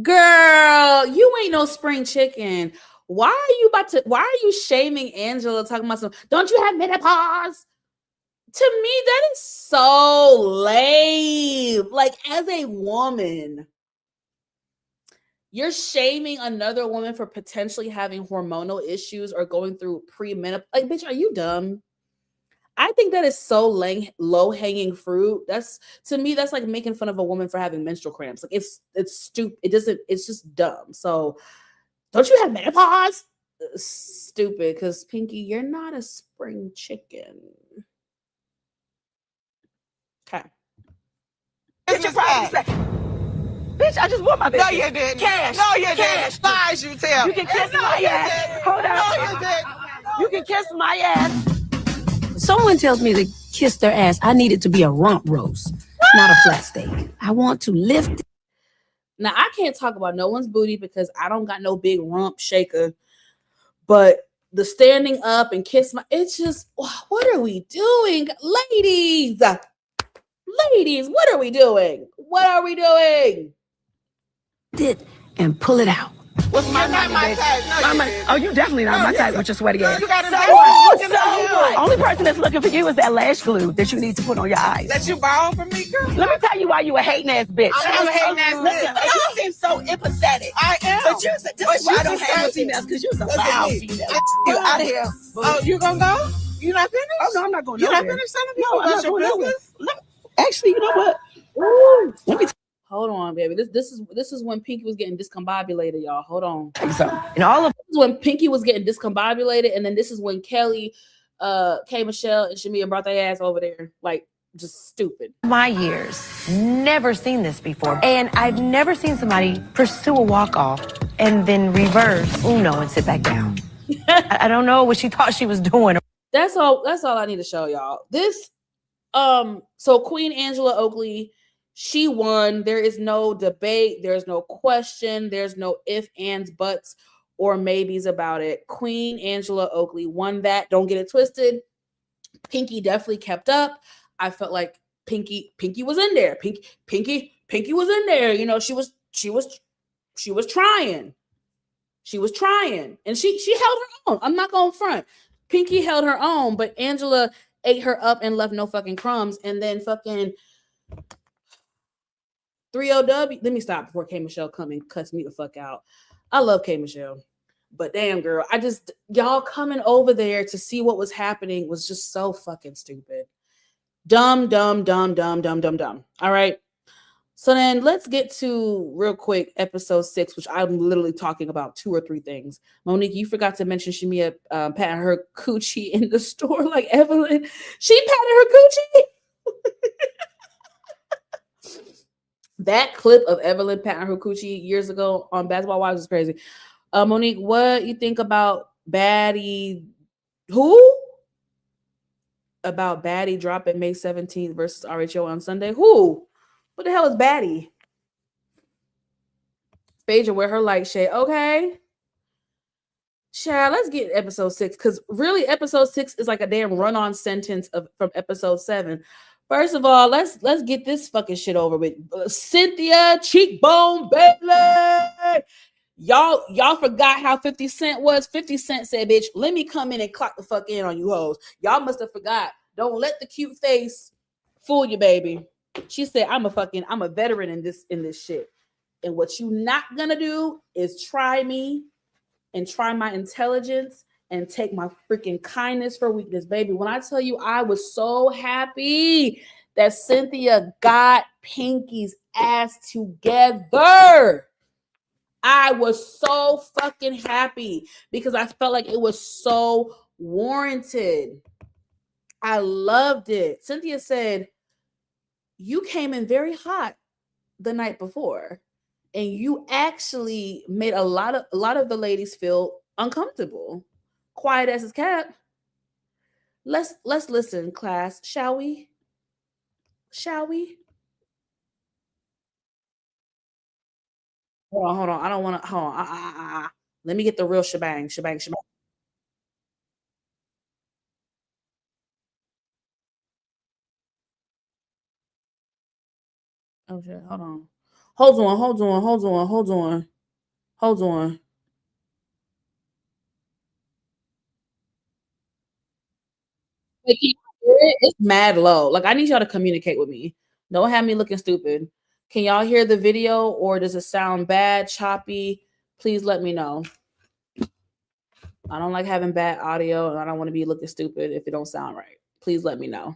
girl, you ain't no spring chicken. Why are you shaming Angela, talking about don't you have menopause? To me, that is so lame. Like, as a woman, You're shaming another woman for potentially having hormonal issues or going through premenopause. Like, bitch, are you dumb? I think that is so low hanging fruit. That's, to me, that's like making fun of a woman for having menstrual cramps. Like, it's stupid. It's just dumb. So don't you have menopause? Stupid. Because Pinky, you're not a spring chicken. Okay. Get your privacy. Bitch, I just want my bitch. No, you didn't. Cash. No, you Cash. didn't. Lies you tell. You can kiss my ass. Hold on. No, you didn't. You can kiss my ass. Someone tells me to kiss their ass, I need it to be a rump roast, not a flat steak. I want to lift it. Now, I can't talk about no one's booty because I don't got no big rump shaker. But the standing up and kiss my, it's just, what are we doing? Ladies, what are we doing? What are we doing? It and pull it out. What's my You're not my type. No, you didn't. Oh, you definitely not my type with your sweaty ass. You got So only person that's looking for you is that lash glue that you need to put on your eyes. that you borrow from me, girl. Let me tell you why you a hating ass bitch. I'm a hating ass Listen, bitch. you seem so empathetic. I am. But you said this is why I don't just hang said with females because you're a Look at foul me. female. Get You out of here. Oh, you gonna go? You not finished? Oh no, I'm not going You not nowhere. finished telling No, people I'm about not your going nowhere. business? Actually, you know what? Let me Hold on, baby. This is when Pinky was getting discombobulated, y'all. Hold on. tell you something. And all of This is when Pinky was getting discombobulated, and then this is when Kelly, K. Michelle, and Shamia brought their ass over there, like, just stupid. My years, never seen this before. And I've never seen somebody pursue a walk-off and then reverse Uno and sit back down. I don't know what she thought she was doing. That's all I need to show y'all. This, so Queen Angela Oakley, she won. There is no debate. There's no question. There's no ifs, ands, buts, or maybes about it. Queen Angela Oakley won that. Don't get it twisted. Pinky definitely kept up. I felt like Pinky was in there. Pinky was in there. You know, she was trying. She was trying. And she held her own. I'm not going front. Pinky held her own, but Angela ate her up and left no fucking crumbs. And then fucking 3OW. Let me stop before K. Michelle come and cuts me the fuck out. I love K. Michelle. But damn, girl, y'all coming over there to see what was happening was just so fucking stupid. Dumb. All right. So then let's get to real quick episode 6, which I'm literally talking about 2 or 3 things. Monique, you forgot to mention Shamia patting her coochie in the store like Evelyn. She patted her coochie. That clip of Evelyn patting her coochie years ago on Basketball Wives is crazy. Monique, what you think about Baddie? Who? About Baddie dropping May 17th versus RHO on Sunday? Who? What the hell is Baddie? Phaedra with her light shade. Okay. Child, let's get episode 6. Because really, episode 6 is like a damn run-on sentence from episode 7. First of all, let's get this fucking shit over with. Cynthia Cheekbone Bailey. Y'all forgot how 50 Cent was. 50 Cent said, bitch, let me come in and clock the fuck in on you hoes. Y'all must have forgot. Don't let the cute face fool you, baby. She said, I'm a veteran in this shit. And what you not gonna do is try me and try my intelligence and take my freaking kindness for weakness, baby. When I tell you, I was so happy that Cynthia got Pinky's ass together. I was so fucking happy because I felt like it was so warranted. I loved it. Cynthia said, you came in very hot the night before, and you actually made a lot of the ladies feel uncomfortable. Quiet as his cat. Let's listen, class, shall we? Shall we? Hold on. I don't want to. Hold on. Let me get the real shebang. Oh shit! Hold on. Hold on. Wait, can you hear it? It's mad low. Like, I need y'all to communicate with me. Don't have me looking stupid. Can y'all hear the video or does it sound bad, choppy? Please let me know. I don't like having bad audio and I don't want to be looking stupid if it don't sound right. Please let me know.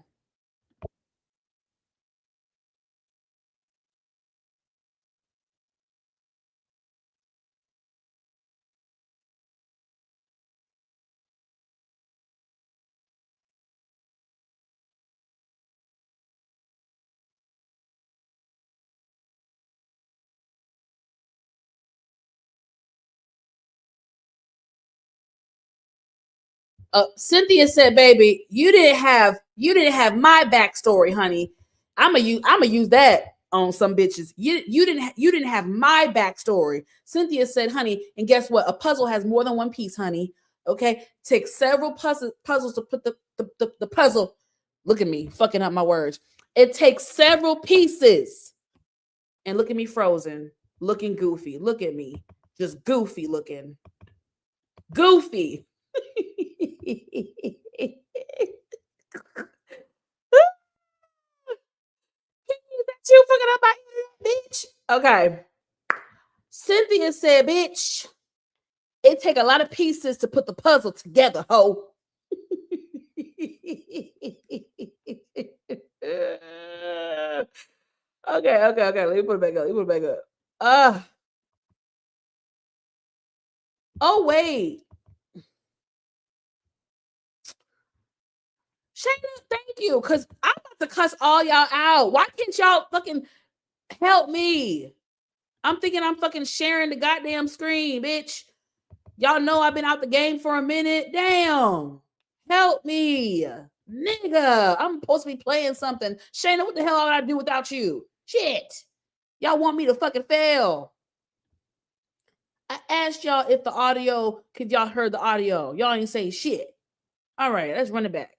Cynthia said, "Baby, you didn't have my backstory, honey. I'ma use that on some bitches. You didn't have my backstory." Cynthia said, "Honey, and guess what? A puzzle has more than one piece, honey. Okay, take several puzzles to put the puzzle. Look at me fucking up my words. It takes several pieces. And look at me frozen, looking goofy. Look at me, just goofy looking, goofy." You fucking up my bitch. Okay. Cynthia said, "Bitch, it take a lot of pieces to put the puzzle together, ho." Okay. Let me put it back up. Oh, wait. Shayna, thank you. Because I'm about to cuss all y'all out. Why can't y'all fucking help me? I'm thinking I'm fucking sharing the goddamn screen, bitch. Y'all know I've been out the game for a minute. Damn. Help me. Nigga, I'm supposed to be playing something. Shayna, what the hell would I do without you? Shit. Y'all want me to fucking fail. I asked y'all if the audio, could y'all heard the audio. Y'all ain't say shit. All right, let's run it back.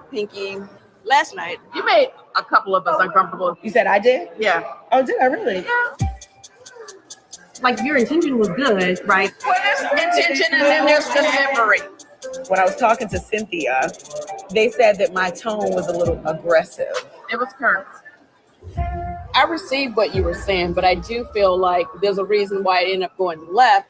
Pinky, last night. You made a couple of us uncomfortable. You said I did? Yeah. Oh, did I really? Yeah. Like your intention was good, right? Well, there's intention and then there's delivery. When I was talking to Cynthia, they said that my tone was a little aggressive. It was curt. I received what you were saying, but I do feel like there's a reason why it ended up going left.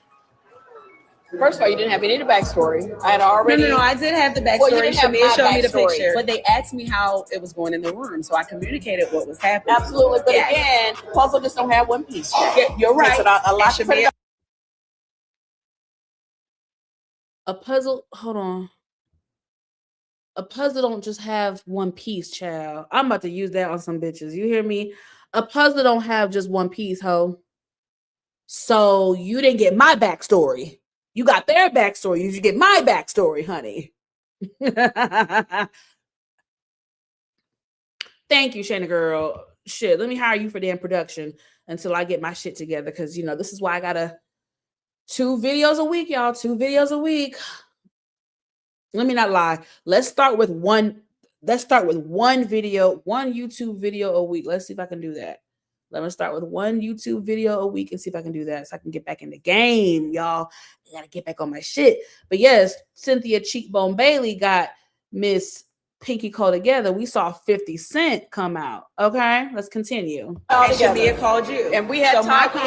First of all, you didn't have any of the backstory. I had already. No, I did have the backstory. Well, you didn't have Shamir my showed me the backstory. picture, but they asked me how it was going in the room, so I communicated what was happening. Absolutely, but again, puzzle just don't have one piece. Yeah, you're right. A lot Shamir. A puzzle, hold on. A puzzle don't just have one piece, child. I'm about to use that on some bitches. You hear me? A puzzle don't have just one piece, ho. So you didn't get my backstory. You got their backstory. You should get my backstory, honey. Thank you, Shayna girl. Shit, let me hire you for damn production until I get my shit together. Because, this is why I got 2 videos a week, y'all. 2 videos a week. Let me not lie. Let's start with one video, one YouTube video a week. Let's see if I can do that. Let me start with one YouTube video a week and see if I can do that so I can get back in the game, y'all. I gotta get back on my shit. But yes, Cynthia Cheekbone Bailey got Miss Pinky Call Together. We saw 50 Cent come out. Okay, let's continue. And Shamia called you. And we had talked, we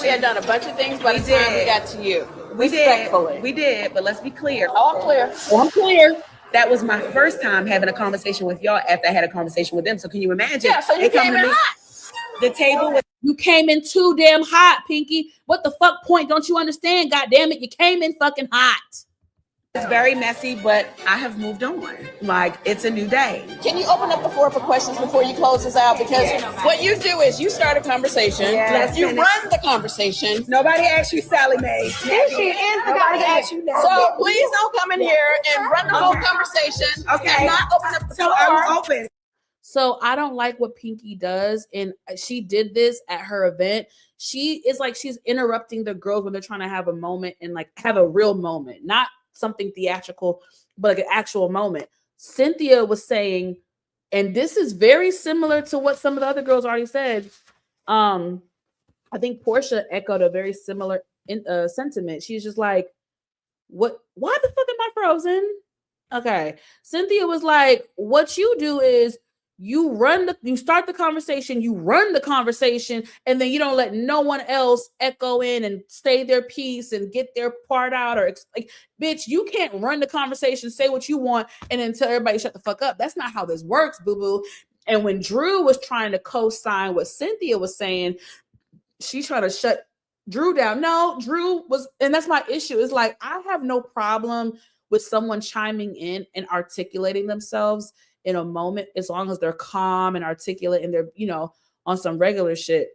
had done a bunch of things by the time we got to you. Respectfully. We did, but let's be clear. Oh, I'm clear. I'm clear. That was my first time having a conversation with y'all after I had a conversation with them. So can you imagine? Yeah, so you came in hot. The table was. You came in too damn hot, Pinky. What the fuck point don't you understand? God damn it, you came in fucking hot. It's very messy, but I have moved on. Like, it's a new day. Can you open up the floor for questions before you close this out? Because what you do is you start a conversation. Yes. You run the conversation. Nobody asked you, Sally Mae. There she is. Nobody asked you that. So please don't come in here and run the whole conversation. Okay. And not open up the floor. So I'm open. So I don't like what Pinky does. And she did this at her event. She is like, she's interrupting the girls when they're trying to have a moment and like have a real moment, not something theatrical, but like an actual moment. Cynthia was saying, and this is very similar to what some of the other girls already said. I think Portia echoed a very similar sentiment. She's just like, "What? Why the fuck am I frozen?" Okay. Cynthia was like, "What you do is You start the conversation, you run the conversation, and then you don't let no one else echo in and say their piece and get their part out, or like, bitch, you can't run the conversation, say what you want, and then tell everybody shut the fuck up. That's not how this works, boo-boo. And when Drew was trying to co-sign what Cynthia was saying, she's trying to shut Drew down. No, Drew was, and that's my issue. It's like, I have no problem with someone chiming in and articulating themselves in a moment, as long as they're calm and articulate and they're, on some regular shit.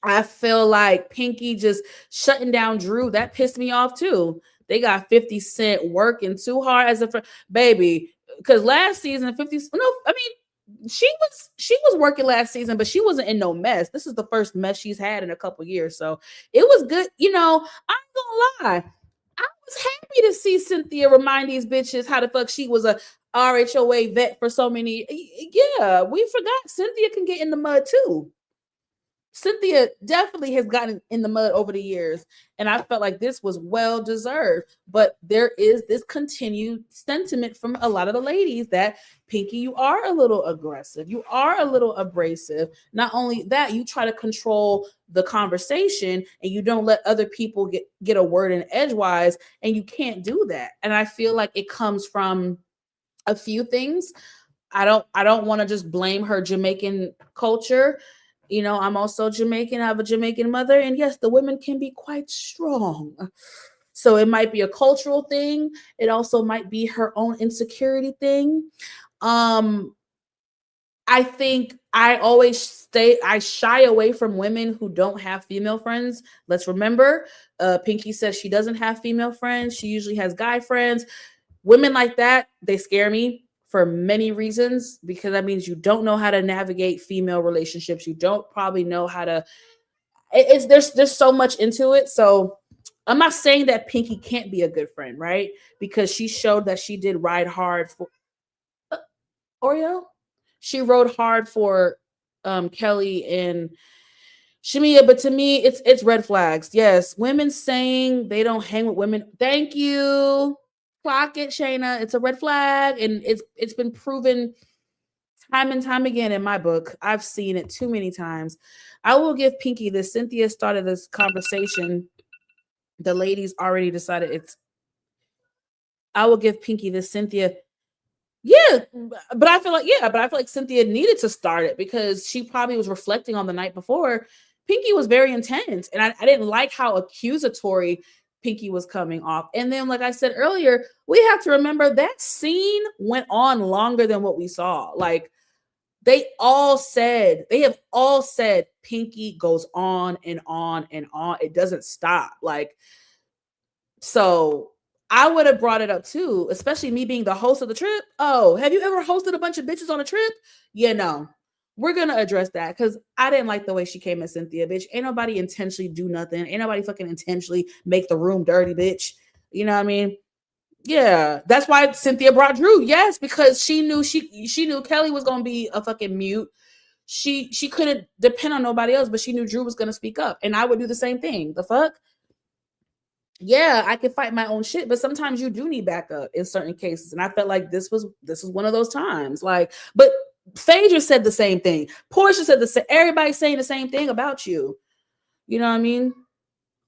I feel like Pinky just shutting down Drew, that pissed me off too. They got 50 Cent working too hard as a baby. Because last season, she was working last season, but she wasn't in no mess. This is the first mess she's had in a couple years. So it was good. I'm gonna lie. I was happy to see Cynthia remind these bitches how the fuck she was a RHOA vet for so many. Yeah, we forgot Cynthia can get in the mud too. Cynthia definitely has gotten in the mud over the years, and I felt like this was well deserved. But there is this continued sentiment from a lot of the ladies that, Pinky, you are a little aggressive, you are a little abrasive. Not only that, you try to control the conversation and you don't let other people get a word in edgewise, and you can't do that. And I feel like it comes from a few things. I don't want to just blame her Jamaican culture. I'm also Jamaican. I have a Jamaican mother. And yes, the women can be quite strong. So it might be a cultural thing. It also might be her own insecurity thing. I think I shy away from women who don't have female friends. Let's remember, Pinky says she doesn't have female friends. She usually has guy friends. Women like that, they scare me for many reasons, because that means you don't know how to navigate female relationships. You don't probably know how to, there's so much into it. So I'm not saying that Pinky can't be a good friend, right? Because she showed that she did ride hard for Oreo. She rode hard for Kelli and Shamia, but to me, it's red flags. Yes, women saying they don't hang with women. Thank you. Clock it, Shayna. It's a red flag, and it's been proven time and time again in my book. I've seen it too many times. I will give Pinky this. Cynthia started this conversation. The ladies already decided it's. I will give Pinky this. Cynthia. Yeah, but I feel like Cynthia needed to start it because she probably was reflecting on the night before. Pinky was very intense, and I didn't like how accusatory Pinky was coming off. And then, like I said earlier, we have to remember that scene went on longer than what we saw. Like, they have all said Pinky goes on and on and on. It doesn't stop. Like, so I would have brought it up too, especially me being the host of the trip. Oh, have you ever hosted a bunch of bitches on a trip? Yeah, no. We're going to address that because I didn't like the way she came at Cynthia, bitch. Ain't nobody intentionally do nothing. Ain't nobody fucking intentionally make the room dirty, bitch. You know what I mean? Yeah, that's why Cynthia brought Drew. Yes, because she knew Kelli was going to be a fucking mute. She couldn't depend on nobody else, but she knew Drew was going to speak up. And I would do the same thing. The fuck? Yeah, I can fight my own shit, but sometimes you do need backup in certain cases. And I felt like this was one of those times. Like, but Phaedra said the same thing. Portia said the same. Everybody's saying the same thing about you. You know what I mean?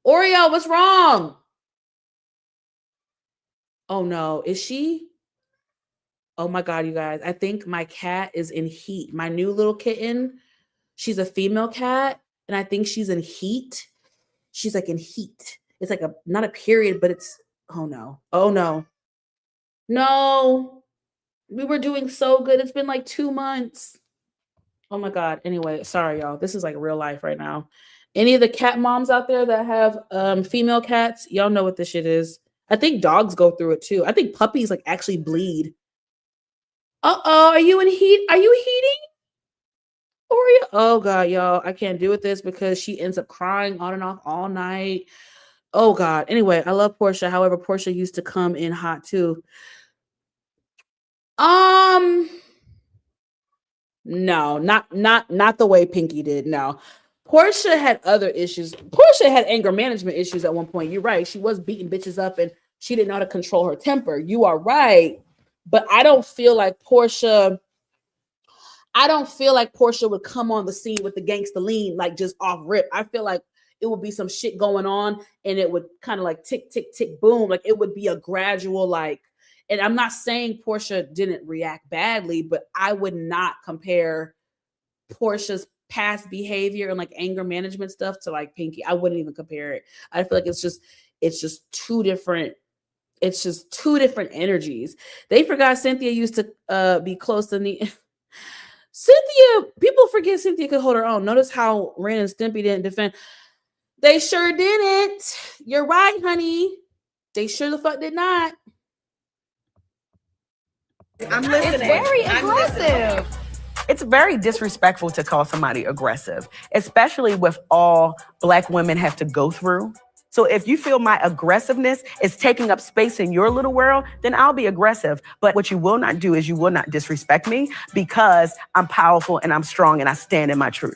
Oreo, what's wrong? Oh no, is she? Oh my God, you guys. I think my cat is in heat. My new little kitten, she's a female cat, and I think she's in heat. She's like in heat. It's like not a period, but it's, oh no. Oh no. No. We were doing so good. It's been like 2 months. Oh my God. Anyway, sorry, y'all. This is like real life right now. Any of the cat moms out there that have female cats, y'all know what this shit is. I think dogs go through it too. I think puppies like actually bleed. Uh-oh, are you in heat? Are you heating? Oreo? Oh God, y'all. I can't do with this because she ends up crying on and off all night. Oh God. Anyway, I love Portia. However, Portia used to come in hot too. No, not the way Pinky did. No. Portia had other issues. Portia had anger management issues at one point. You're right. She was beating bitches up and she didn't know how to control her temper. You are right. But I don't feel like Portia I don't feel like Portia would come on the scene with the gangsta lean, like just off rip. I feel like it would be some shit going on and it would kind of like tick, tick, tick, boom. Like it would be a gradual, like, and I'm not saying Portia didn't react badly, but I would not compare Portia's past behavior and like anger management stuff to like Pinky. I wouldn't even compare it. I feel like it's just two different energies. They forgot Cynthia used to be close to the Cynthia, people forget Cynthia could hold her own. Notice how Ren and Stimpy didn't defend. They sure didn't. You're right, honey. They sure the fuck did not. I'm listening. It's very aggressive. It's very disrespectful to call somebody aggressive, especially with all Black women have to go through. So if you feel my aggressiveness is taking up space in your little world, then I'll be aggressive. But what you will not do is you will not disrespect me because I'm powerful and I'm strong and I stand in my truth.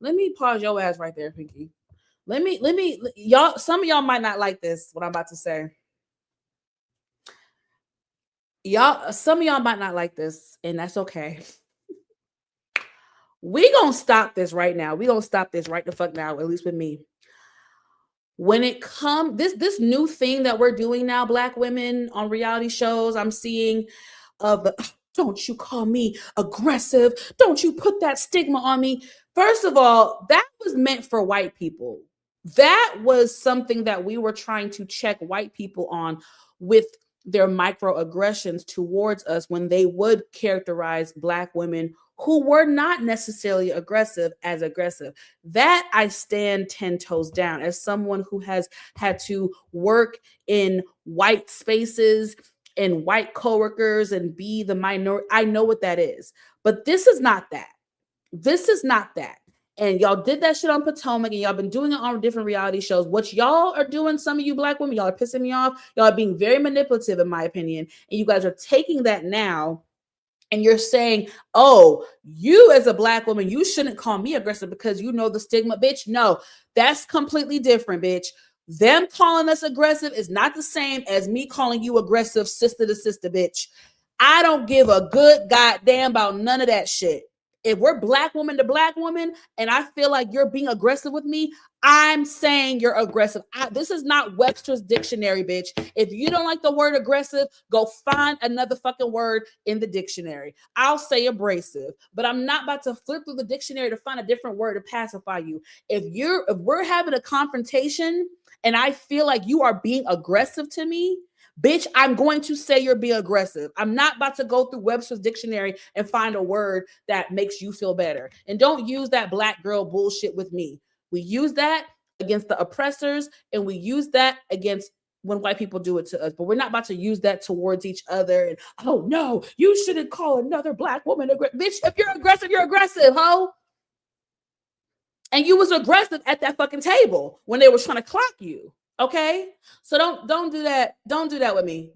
Let me pause your ass right there, Pinky. Let me, y'all, some of y'all might not like this, what I'm about to say. Some of y'all might not like this, and that's okay. We gonna stop this right now. We gonna stop this right the fuck now, at least with me. When it comes, this new thing that we're doing now, Black women on reality shows, I'm seeing don't you call me aggressive. Don't you put that stigma on me. First of all, that was meant for white people. That was something that we were trying to check white people on with their microaggressions towards us when they would characterize Black women who were not necessarily aggressive as aggressive. That I stand 10 toes down as someone who has had to work in white spaces and white coworkers and be the minority. I know what that is, but this is not that. This is not that. And y'all did that shit on Potomac and y'all been doing it on different reality shows. What y'all are doing, some of you Black women, y'all are pissing me off. Y'all are being very manipulative in my opinion. And you guys are taking that now and you're saying, oh, you as a Black woman, you shouldn't call me aggressive because you know the stigma, bitch. No, that's completely different, bitch. Them calling us aggressive is not the same as me calling you aggressive sister to sister, bitch. I don't give a good goddamn about none of that shit. If we're Black woman to Black woman and I feel like you're being aggressive with me, I'm saying you're aggressive. This is not Webster's dictionary, bitch. If you don't like the word aggressive, go find another fucking word in the dictionary. I'll say abrasive, but I'm not about to flip through the dictionary to find a different word to pacify you. If we're having a confrontation and I feel like you are being aggressive to me, bitch, I'm going to say you're being aggressive. I'm not about to go through Webster's dictionary and find a word that makes you feel better. And don't use that Black girl bullshit with me. We use that against the oppressors and we use that against when white people do it to us, but we're not about to use that towards each other. And oh no, you shouldn't call another Black woman aggressive. Bitch, if you're aggressive, ho. And you was aggressive at that fucking table when they were trying to clock you. Okay, so don't do that. Don't do that with me.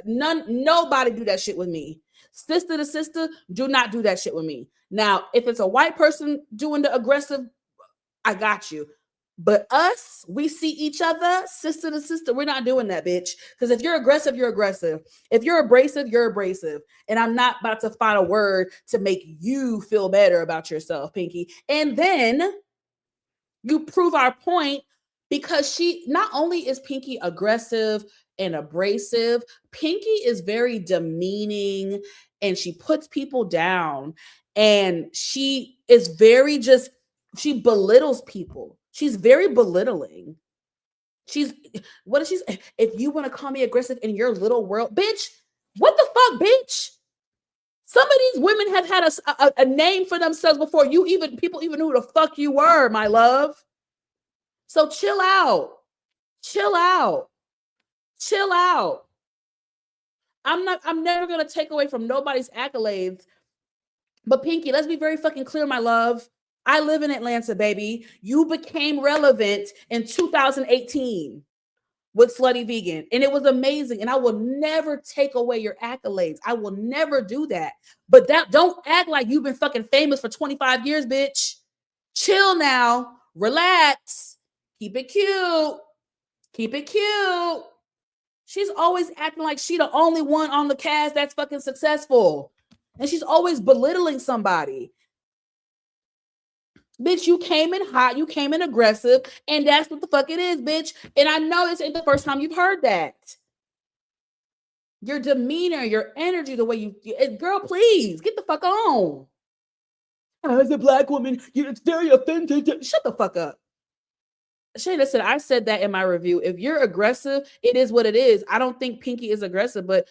Nobody do that shit with me. Sister to sister, do not do that shit with me. Now, if it's a white person doing the aggressive, I got you. But us, we see each other, sister to sister. We're not doing that, bitch. Because if you're aggressive, you're aggressive. If you're abrasive, you're abrasive. And I'm not about to find a word to make you feel better about yourself, Pinky. And then you prove our point. Because she not only is Pinky aggressive and abrasive, Pinky is very demeaning and she puts people down and she is very she belittles people. She's very belittling. What is she? If you want to call me aggressive in your little world, bitch, what the fuck, bitch? Some of these women have had a name for themselves before people even knew who the fuck you were, my love. So chill out. I'm never going to take away from nobody's accolades. But Pinky, let's be very fucking clear, my love. I live in Atlanta, baby. You became relevant in 2018 with Slutty Vegan. And it was amazing. And I will never take away your accolades. I will never do that. But don't act like you've been fucking famous for 25 years, bitch. Chill now. Relax. Keep it cute. She's always acting like she the only one on the cast that's fucking successful. And she's always belittling somebody. Bitch, you came in hot, you came in aggressive, and that's what the fuck it is, bitch. And I know this ain't the first time you've heard that. Your demeanor, your energy, the way you girl, please get the fuck on. As a black woman, it's very offensive. Shut the fuck up. Shayna said, I said that in my review. If you're aggressive, it is what it is. I don't think Pinky is aggressive, but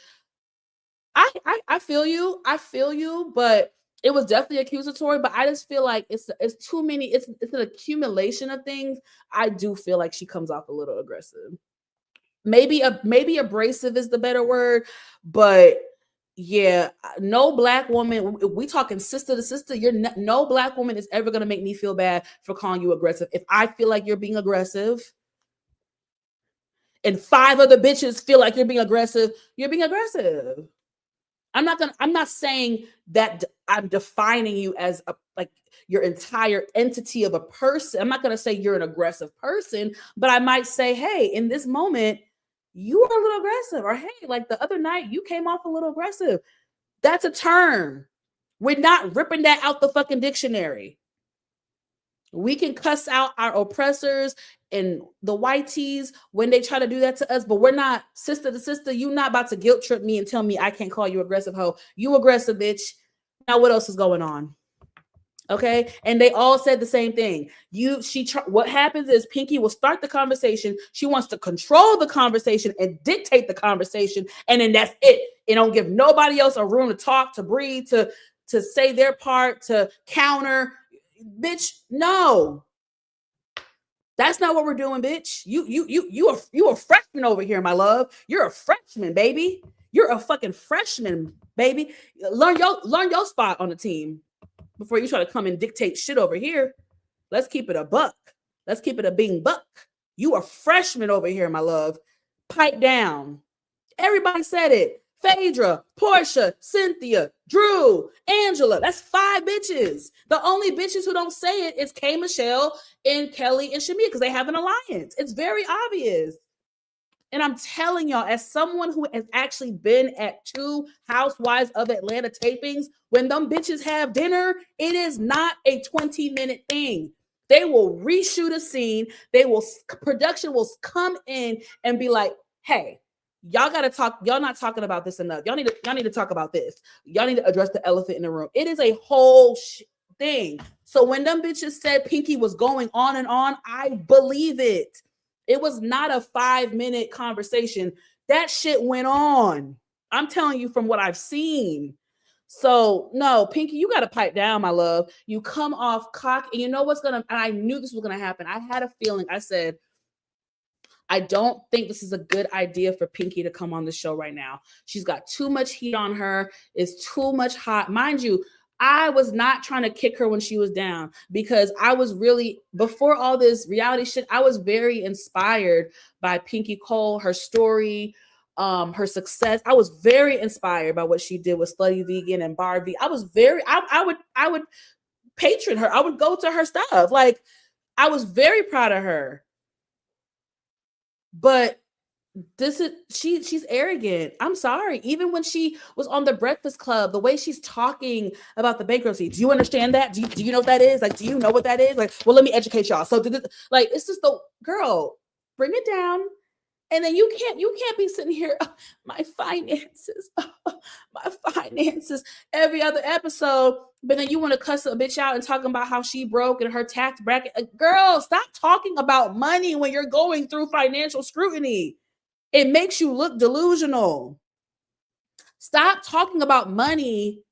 I feel you. I feel you, but it was definitely accusatory, but I just feel like it's too many, it's an accumulation of things. I do feel like she comes off a little aggressive. Maybe abrasive is the better word, but yeah, no black woman, we talking sister to sister, no black woman is ever going to make me feel bad for calling you aggressive. If I feel like you're being aggressive and 5 other bitches feel like you're being aggressive, you're being aggressive. I'm not saying that I'm defining you as like your entire entity of a person. I'm not going to say you're an aggressive person, but I might say, hey, in this moment, you are a little aggressive, or hey, like the other night, you came off a little aggressive. That's a term. We're not ripping that out the fucking dictionary. We can cuss out our oppressors and the whiteys when they try to do that to us, but we're not sister to sister. You not about to guilt trip me and tell me I can't call you aggressive hoe. You aggressive, bitch. Now what else is going on? Okay, and they all said the same thing. What happens is Pinky will start the conversation. She wants to control the conversation and dictate the conversation, and then that's it. It don't give nobody else a room to talk, to breathe, to say their part, to counter. Bitch, no. That's not what we're doing, bitch. You a freshman over here, my love. You're a freshman, baby. You're a fucking freshman, baby. Learn your spot on the team before you try to come and dictate shit over here. Let's keep it a buck. Let's keep it a bing buck. You a freshman over here, my love. Pipe down. Everybody said it. Phaedra, Portia, Cynthia, Drew, Angela. That's 5 bitches. The only bitches who don't say it is K. Michelle and Kelly and Shamia because they have an alliance. It's very obvious. And I'm telling y'all, as someone who has actually been at 2 Housewives of Atlanta tapings, when them bitches have dinner, it is not a 20-minute thing. They will reshoot a scene. Production will come in and be like, hey, y'all got to talk. Y'all not talking about this enough. Y'all need to talk about this. Y'all need to address the elephant in the room. It is a whole thing. So when them bitches said Pinky was going on and on, I believe it. It was not a 5-minute conversation. That shit went on. I'm telling you from what I've seen. So no, Pinky, you got to pipe down, my love. You come off cock, and you know what's and I knew this was gonna happen. I had a feeling. I said, I don't think this is a good idea for Pinky to come on the show right now. She's got too much heat on her. It's too much hot. Mind you, I was not trying to kick her when she was down because I was really, before all this reality shit, I was very inspired by Pinky Cole, her story, her success. I was very inspired by what she did with Slutty Vegan and Barbie. I was I would patron her. I would go to her stuff. Like, I was very proud of her. But she's arrogant. I'm sorry. Even when she was on the Breakfast Club, the way she's talking about the bankruptcy, do you understand that? Do you know what that is? Like, do you know what that is? Like, well, let me educate y'all. So like, it's just the girl, bring it down. And then you can't be sitting here, my finances, every other episode, but then you want to cuss a bitch out and talking about how she broke and her tax bracket. Girl, stop talking about money when you're going through financial scrutiny. It makes you look delusional. Stop talking about money.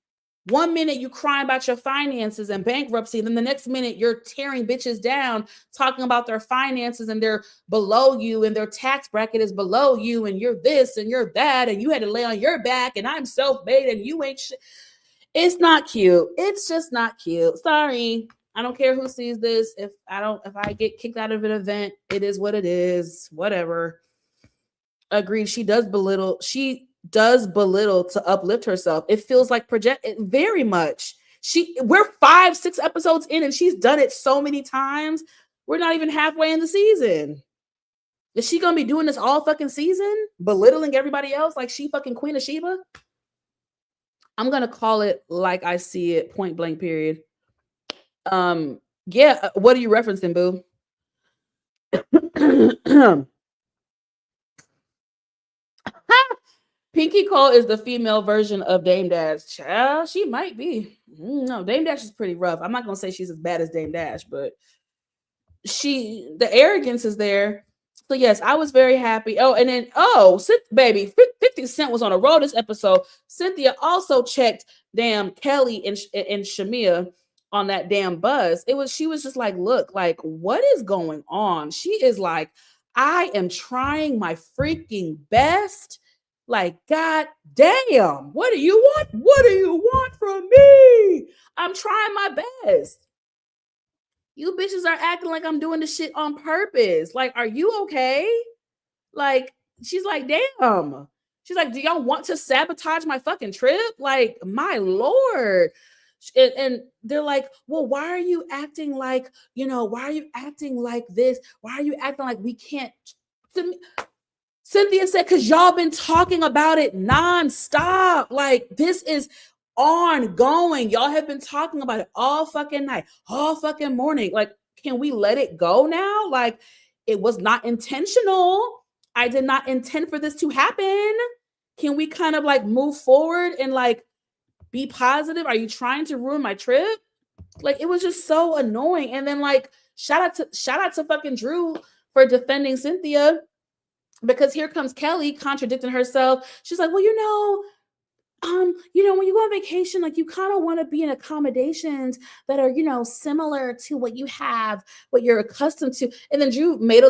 1 minute you crying about your finances and bankruptcy, then the next minute you're tearing bitches down, talking about their finances and they're below you and their tax bracket is below you and you're this and you're that and you had to lay on your back and I'm self-made and you ain't shit. It's not cute. It's just not cute. Sorry. I don't care who sees this. If I get kicked out of an event, it is what it is. Whatever. Agreed. She does belittle to uplift herself. It feels like very much. We're 5-6 episodes in and she's done it so many times. We're not even halfway in the season. Is she gonna be doing this all fucking season? Belittling everybody else like she fucking Queen of Sheba? I'm gonna call it like I see it, point blank, period. What are you referencing, boo? Pinky Cole is the female version of Dame Dash. Child, she might be. No, Dame Dash is pretty rough. I'm not gonna say she's as bad as Dame Dash, but the arrogance is there. So yes, I was very happy. Oh, and then baby, 50 Cent was on a roll this episode. Cynthia also checked damn Kelli and Shamia on that damn buzz. She was just like, look, like, what is going on? She is like, I am trying my freaking best. Like, god damn, what do you want? What do you want from me? I'm trying my best. You bitches are acting like I'm doing this shit on purpose. Like, are you okay? Like, she's like, damn. She's like, do y'all want to sabotage my fucking trip? Like, my Lord. And they're like, well, why are you acting like, why are you acting like this? Why are you acting like we can't? Cynthia said, because y'all been talking about it nonstop. Like, this is ongoing. Y'all have been talking about it all fucking night, all fucking morning. Like, can we let it go now? Like, it was not intentional. I did not intend for this to happen. Can we kind of like move forward and like be positive? Are you trying to ruin my trip? Like, it was just so annoying. And then like, shout out to fucking Drew for defending Cynthia, because here comes Kelli contradicting herself. She's like, well, when you go on vacation, like, you kind of want to be in accommodations that are, similar to what you have, what you're accustomed to. And then Drew made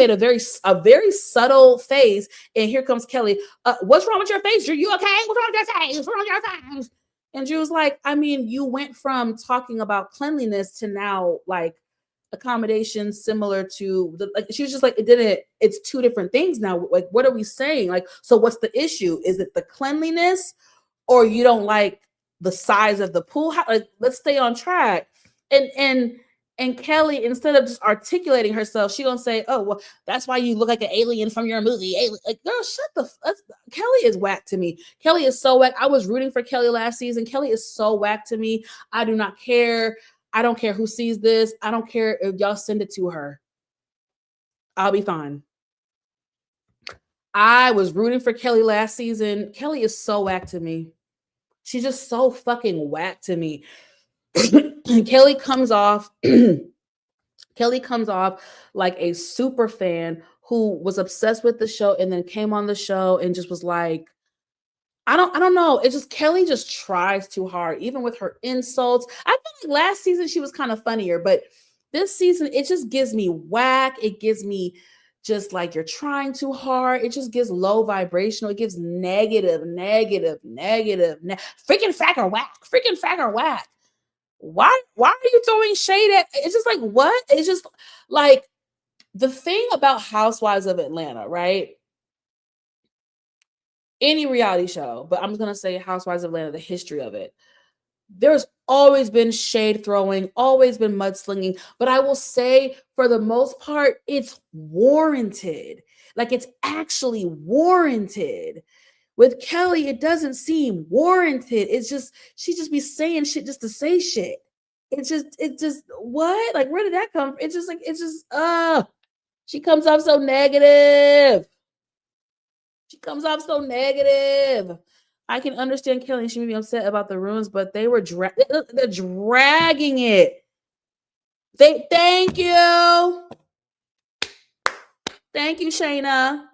a very subtle face. And here comes Kelli. What's wrong with your face? Drew, you okay? What's wrong with your face? What's wrong with your face? And Drew was like, I mean, you went from talking about cleanliness to now like accommodations similar to she was just like, it's two different things now. Like, what are we saying? Like, so what's the issue? Is it the cleanliness, or you don't like the size of the pool house? Like, let's stay on track. And Kelli, instead of just articulating herself, she gonna say, oh, well, that's why you look like an alien from your movie. Like, girl, Kelli is whack to me. Kelli is so whack. I was rooting for Kelli last season. Kelli is so whack to me. I do not care. I don't care who sees this. I don't care if y'all send it to her. I'll be fine. I was rooting for Kelli last season. Kelli is so whack to me. She's just so fucking whack to me. Kelli comes off like a super fan who was obsessed with the show and then came on the show and just was like, I don't know. It's just Kelli just tries too hard, even with her insults. I feel like last season she was kind of funnier, but this season it just gives me whack. It gives me just like, you're trying too hard. It just gives low vibrational. It gives negative. Freaking fracker whack. Why are you throwing shade at? It's just like, what? It's just like the thing about Housewives of Atlanta, right? Any reality show, but I'm just going to say Housewives of Atlanta, the history of it. There's always been shade throwing, always been mudslinging, but I will say for the most part, it's warranted. Like, it's actually warranted. With Kelli, it doesn't seem warranted. It's just, she just be saying shit just to say shit. It's just, what? Like, where did that come from? It's just like, she comes off so negative. I can understand Kelli. She may be upset about the rooms, but they're dragging it. Thank you, Shayna.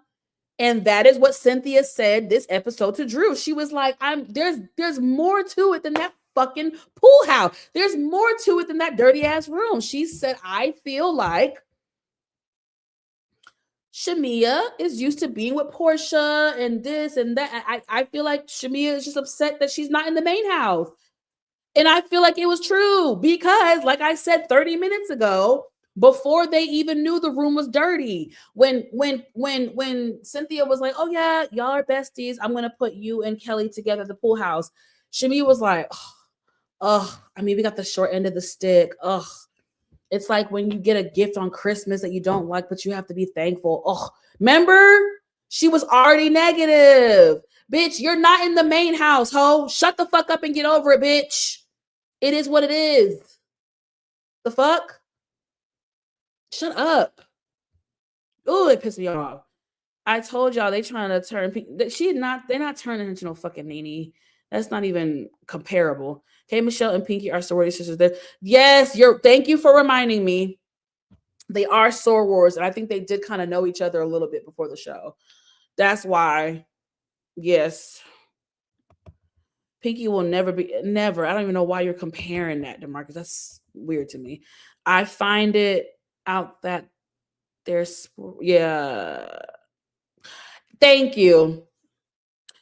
And that is what Cynthia said this episode to Drew. She was like, there's more to it than that fucking pool house. There's more to it than that dirty ass room. She said, I feel like Shamia is used to being with Portia and this and that. I feel like Shamia is just upset that she's not in the main house. And I feel like it was true because, like I said 30 minutes ago, before they even knew the room was dirty, when Cynthia was like, oh yeah, y'all are besties, I'm gonna put you and Kelli together at the pool house, Shamia was like, I mean, we got the short end of the stick. It's like when you get a gift on Christmas that you don't like, but you have to be thankful. Remember? She was already negative. Bitch, you're not in the main house, ho. Shut the fuck up and get over it, bitch. It is what it is. The fuck? Shut up. Ooh, it pissed me off. I told y'all they trying to turn. They're not turning into no fucking Nene. That's not even comparable. Okay, Michelle and Pinky are sorority sisters. Yes, thank you for reminding me. They are sorors, and I think they did kind of know each other a little bit before the show. That's why. Yes. Pinky will never. I don't even know why you're comparing that to Marcus. That's weird to me. I find it out that there's Thank you.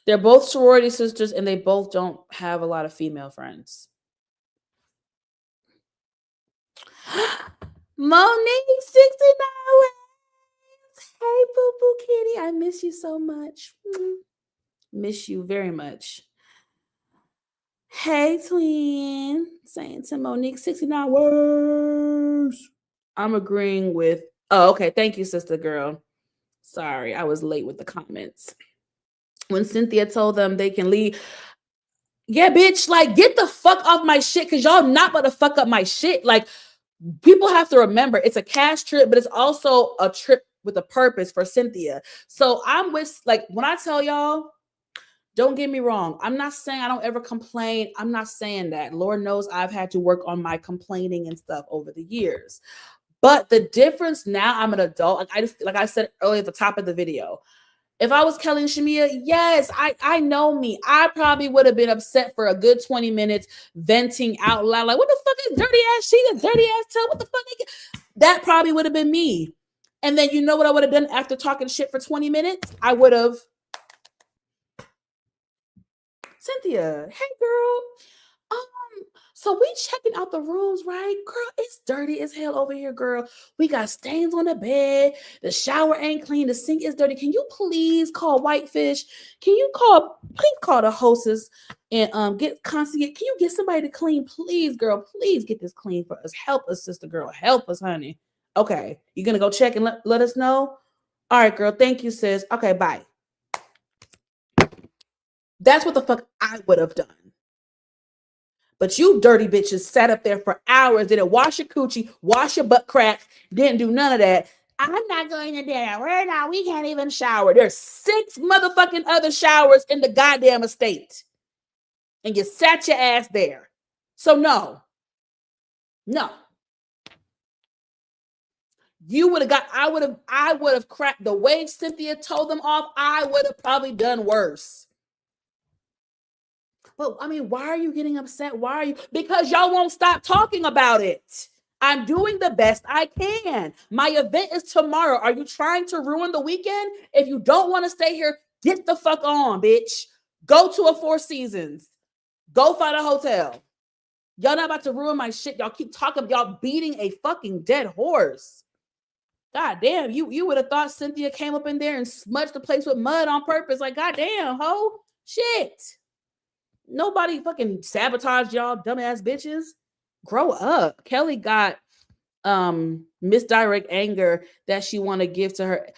They're both sorority sisters and they both don't have a lot of female friends. Monique 69 ways. Hey, Boo Boo Kitty. I miss you so much. Miss you very much. Hey, twin. Saying to Monique 69 words. I'm agreeing with. Oh, okay. Thank you, sister girl. Sorry, I was late with the comments. When Cynthia told them they can leave. Yeah, bitch, like, get the fuck off my shit, because y'all not about to fuck up my shit. Like, people have to remember, it's a cash trip, but it's also a trip with a purpose for Cynthia. So I'm with, like, when I tell y'all, don't get me wrong. I'm not saying I don't ever complain. I'm not saying that. Lord knows I've had to work on my complaining and stuff over the years. But the difference now, I'm an adult. Like I said earlier at the top of the video, if I was Kelli and Shamia, yes, I know me. I probably would have been upset for a good 20 minutes, venting out loud, like, what the fuck is dirty ass sheet, a dirty ass tub? What the fuck? That probably would have been me. And then you know what I would have done after talking shit for 20 minutes? I would have, Cynthia, hey girl. So we checking out the rooms, right? Girl, it's dirty as hell over here, girl. We got stains on the bed. The shower ain't clean. The sink is dirty. Can you please call Whitefish? Please call the hostess and get concierge. Can you get somebody to clean? Please, girl, please get this clean for us. Help us, sister girl. Help us, honey. Okay. You gonna go check and let us know? All right, girl. Thank you, sis. Okay, bye. That's what the fuck I would have done. But you dirty bitches sat up there for hours, didn't wash your coochie, wash your butt crack, didn't do none of that. I'm not going to dinner. We can't even shower. There's 6 motherfucking other showers in the goddamn estate. And you sat your ass there. So no. You would have I would have cracked the way Cynthia told them off. I would have probably done worse. But I mean, why are you getting upset? Why are you? Because y'all won't stop talking about it. I'm doing the best I can. My event is tomorrow. Are you trying to ruin the weekend? If you don't want to stay here, get the fuck on, bitch. Go to a Four Seasons. Go find a hotel. Y'all not about to ruin my shit. Y'all keep talking. Y'all beating a fucking dead horse. God damn, you would have thought Cynthia came up in there and smudged the place with mud on purpose. Like, god damn, ho. Shit. Nobody fucking sabotaged y'all dumbass bitches. Grow up. Kelli got misdirect anger that she want to give to her.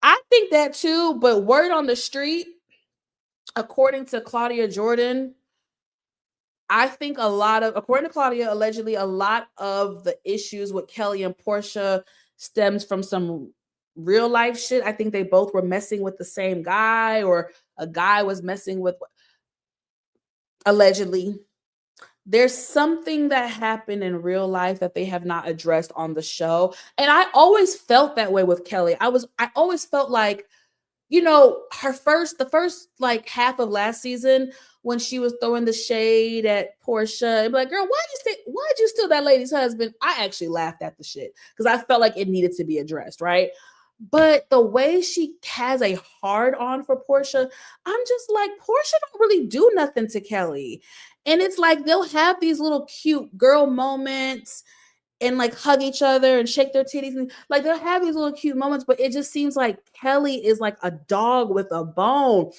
I think that too, but word on the street, according to Claudia Jordan, I think according to Claudia, allegedly a lot of the issues with Kelli and Portia stems from some real life shit. I think they both were messing with the same guy, or a guy was messing with, allegedly. There's something that happened in real life that they have not addressed on the show. And I always felt that way with Kelli. I always felt like, you know, the first like half of last season, when she was throwing the shade at Portia, and be like, girl, why'd you steal that lady's husband? I actually laughed at the shit because I felt like it needed to be addressed, right? But the way she has a hard on for Portia, I'm just like, Portia don't really do nothing to Kelli. And it's like they'll have these little cute girl moments and like hug each other and shake their titties, and like they'll have these little cute moments, but it just seems like Kelli is like a dog with a bone.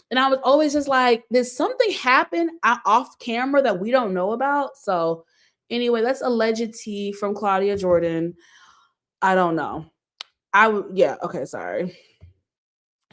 And I was always just like, did something happen off camera that we don't know about? So anyway, that's alleged tea from Claudia Jordan. I don't know. Okay, sorry.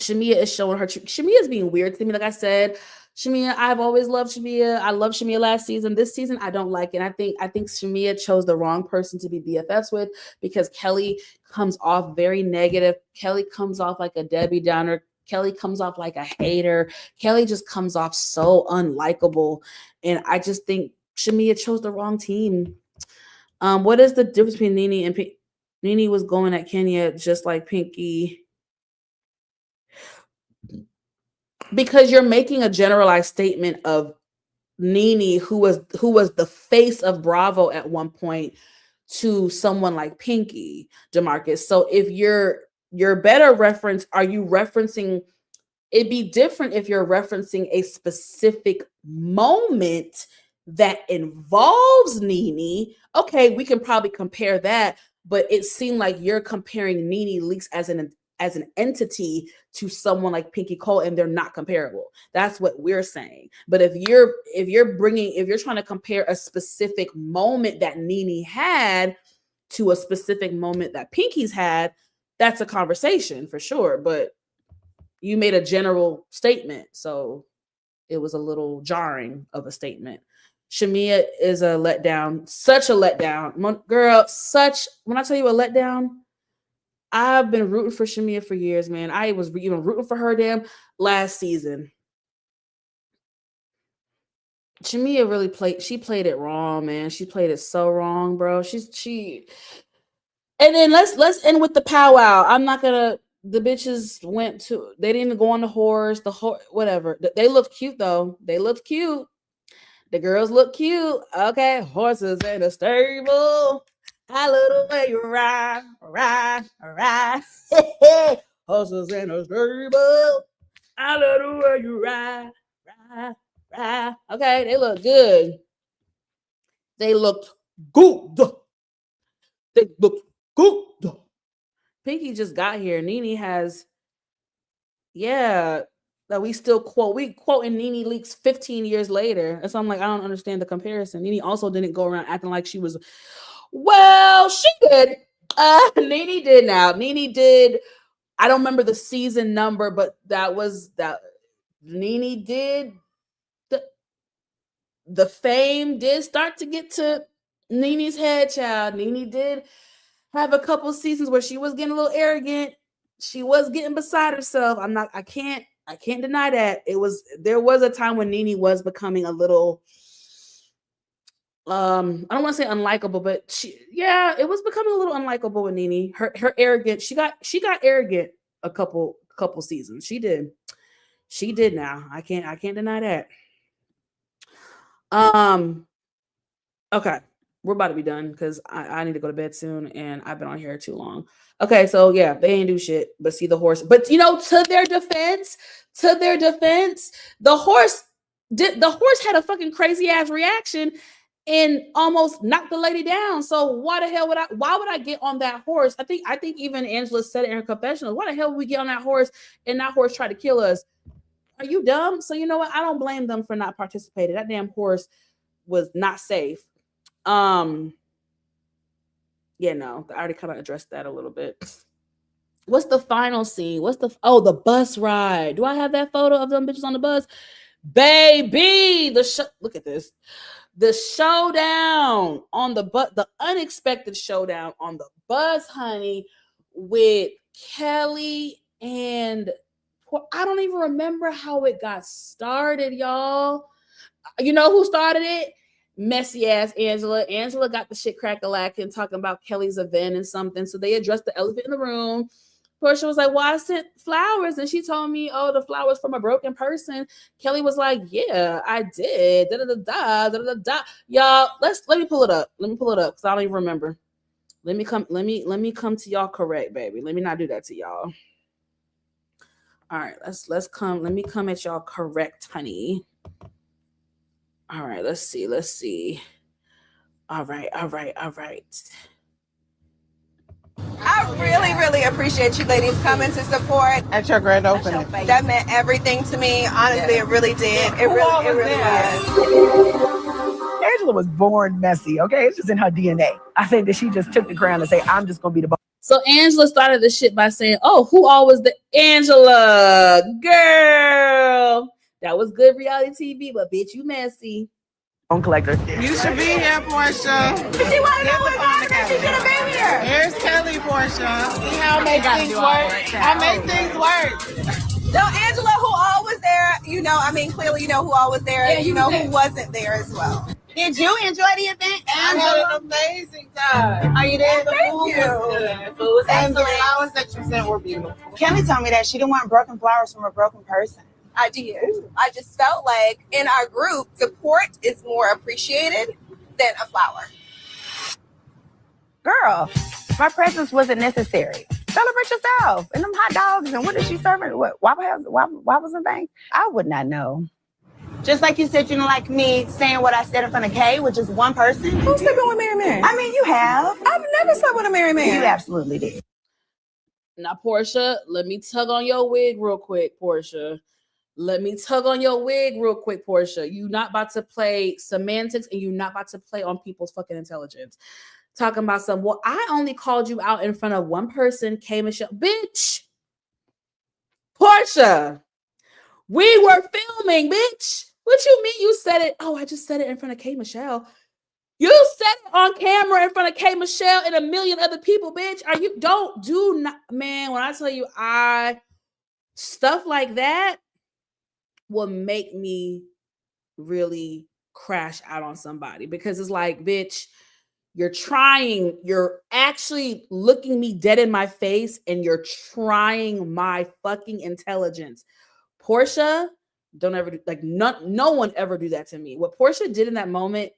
Shamia is showing her. Shamia is being weird to me. Like I said, Shamia, I've always loved Shamia. I loved Shamia last season. This season, I don't like it. I think Shamia chose the wrong person to be BFFs with because Kelli comes off very negative. Kelli comes off like a Debbie Downer. Kelli comes off like a hater. Kelli just comes off so unlikable. And I just think Shamia chose the wrong team. What is the difference between Nene and Pinky? Nene was going at Kenya just like Pinky. Because you're making a generalized statement of Nene, who was the face of Bravo at one point, to someone like Pinky, DeMarcus. So if your better reference, are you referencing? It'd be different if you're referencing a specific moment that involves Nene. Okay, we can probably compare that, but it seemed like you're comparing Nene Leakes as an entity to someone like Pinky Cole, and they're not comparable. That's what we're saying. But if you're trying to compare a specific moment that Nene had to a specific moment that Pinky's had, that's a conversation for sure. But you made a general statement, so it was a little jarring of a statement. Shamia is a letdown, such a letdown, girl. When I tell you a letdown, I've been rooting for Shamia for years, man. I was even rooting for her damn last season. Shamia really played it wrong, man. She played it so wrong, bro. And then let's end with the powwow. I'm not gonna. The bitches they didn't even go on the horse, whatever. They looked cute though. They looked cute. The girls look cute. Okay, horses in a stable. I love the way you ride. Horses in a stable. I love the way you ride. Okay, they look good. They looked good. Pinky just got here. Nene has, that we still quote. We quoting Nene Leakes 15 years later. And so I'm like, I don't understand the comparison. Nene also didn't go around acting like she was. Well, she did. Nene did now. Nene did. I don't remember the season number, but that. Nene did. The fame did start to get to Nene's head, child. Nene did have a couple seasons where she was getting a little arrogant. She was getting beside herself. I can't deny that. There was a time when Nene was becoming a little I don't want to say unlikable, but it was becoming a little unlikable with Nene. Her arrogance, she got arrogant a couple seasons. She did now. I can't deny that. Okay. We're about to be done because I need to go to bed soon and I've been on here too long. Okay, so yeah, they ain't do shit but see the horse. But to their defense, the horse had a fucking crazy ass reaction and almost knocked the lady down. So why would I get on that horse? I think even Angela said it in her confessional. Why the hell would we get on that horse and that horse try to kill us? Are you dumb? So you know what? I don't blame them for not participating. That damn horse was not safe. I already kind of addressed that a little bit. What's the final scene? The bus ride? Do I have that photo of them bitches on the bus? Baby, look at this. The showdown on the bus, the unexpected showdown on the bus, honey, with Kelli and I don't even remember how it got started, y'all. You know who started it? Messy ass Angela. Angela got the shit crack-a-lackin' talking about Kelly's event and something. So they addressed the elephant in the room. Portia was like, well, I sent flowers. And she told me, oh, the flowers from a broken person. Kelly was like, yeah, I did. Da-da-da-da. Y'all, let me pull it up. Because I don't even remember. Let me come to y'all correct, baby. Let me not do that to y'all. All right, let's come. Let me come at y'all correct, honey. All right, let's see. All right. I really, really appreciate you ladies coming to support. At your grand opening. That meant everything to me. Honestly, it really did. It really was. Angela was born messy, okay? It's just in her DNA. I think that she just took the ground and say, I'm just going to be the boss. So Angela started the shit by saying, "Oh, who all was the Angela girl? That was good reality TV, but bitch, you messy." Bone collector. You should be here, Portia. She wanna know what's happening. She should have been here. Here's Kelly, Portia. See how I make things work? I make things work. So Angela, who all was there, you know, I mean, clearly you know who all was there, and you know who wasn't there as well. Did you enjoy the event, I Angela? had an amazing time. Are you there? The Thank food you. was good. The food was and the excellent. flowers that you sent were beautiful. Kelly told me that she didn't want broken flowers from a broken person. I did. I just felt like in our group, support is more appreciated than a flower. Girl, my presence wasn't necessary. Celebrate yourself. And them hot dogs and what is she serving? What, waffles and things? I would not know. Just like you said you don't like me saying what I said in front of Kay, which is one person. Who's sleeping with Mary Mary? I mean, you have. I've never slept with a Mary Mary. You absolutely did. Now, Portia, let me tug on your wig real quick, Portia. Let me tug on your wig real quick, Portia. You not about to play semantics and you not about to play on people's fucking intelligence. Talking about some, well, I only called you out in front of one person, K. Michelle. Bitch. Portia. We were filming, bitch. What you mean you said it? Oh, I just said it in front of K. Michelle. You said it on camera in front of K. Michelle and a million other people, bitch. Man, when I tell you stuff like that will make me really crash out on somebody because it's like, bitch, you're actually looking me dead in my face and you're trying my fucking intelligence. Portia, don't ever do, like, no one ever do that to me. What Portia did in that moment,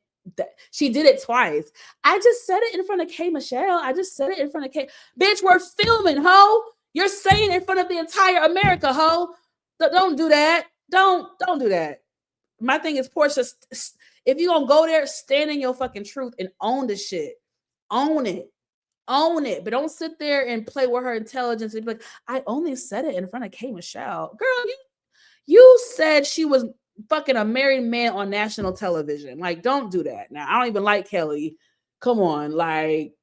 she did it twice. I just said it in front of K. Michelle. I just said it in front of K. Bitch, we're filming, ho. You're saying it in front of the entire America, ho. Don't do that. Don't do that. My thing is, Portia, if you're gonna go there, stand in your fucking truth and own the shit. Own it. But don't sit there and play with her intelligence and be like, I only said it in front of K. Michelle. Girl, you said she was fucking a married man on national television. Like, don't do that. Now, I don't even like Kelly. Come on. Like,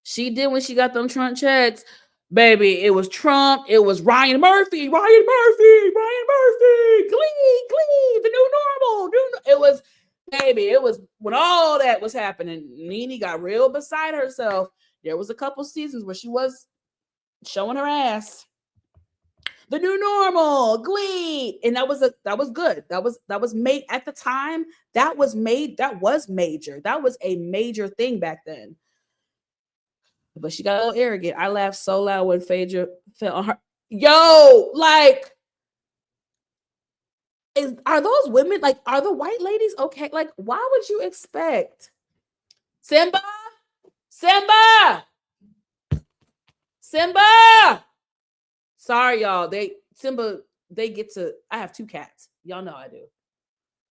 she did when she got them Trump checks. Baby, it was Trump. It was Ryan Murphy, Glee, the new normal. It was when all that was happening. Nene got real beside herself. There was a couple seasons where she was showing her ass. The new normal, Glee, and that was good. That was made at the time. That was major. That was a major thing back then. But she got a little arrogant. I laughed so loud when Phaedra fell on her. Yo, like, are those women, like, are the white ladies okay? Like, why would you expect Simba? Sorry, y'all. They get to, I have 2 cats. Y'all know I do.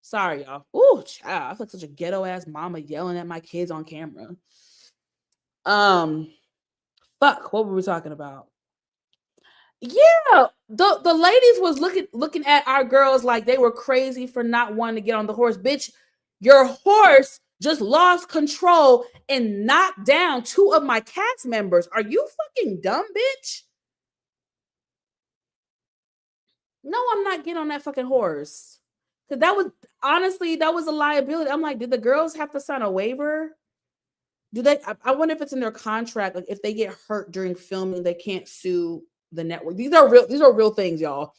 Sorry, y'all. Ooh, child. I feel like such a ghetto ass mama yelling at my kids on camera. Fuck, what were we talking about? Yeah, the ladies was looking at our girls like they were crazy for not wanting to get on the horse. Bitch, your horse just lost control and knocked down 2 of my cast members. Are you fucking dumb, bitch? No, I'm not getting on that fucking horse. Because that was a liability. I'm like, did the girls have to sign a waiver? Do they? I wonder if it's in their contract. Like, if they get hurt during filming, they can't sue the network. These are real things, y'all.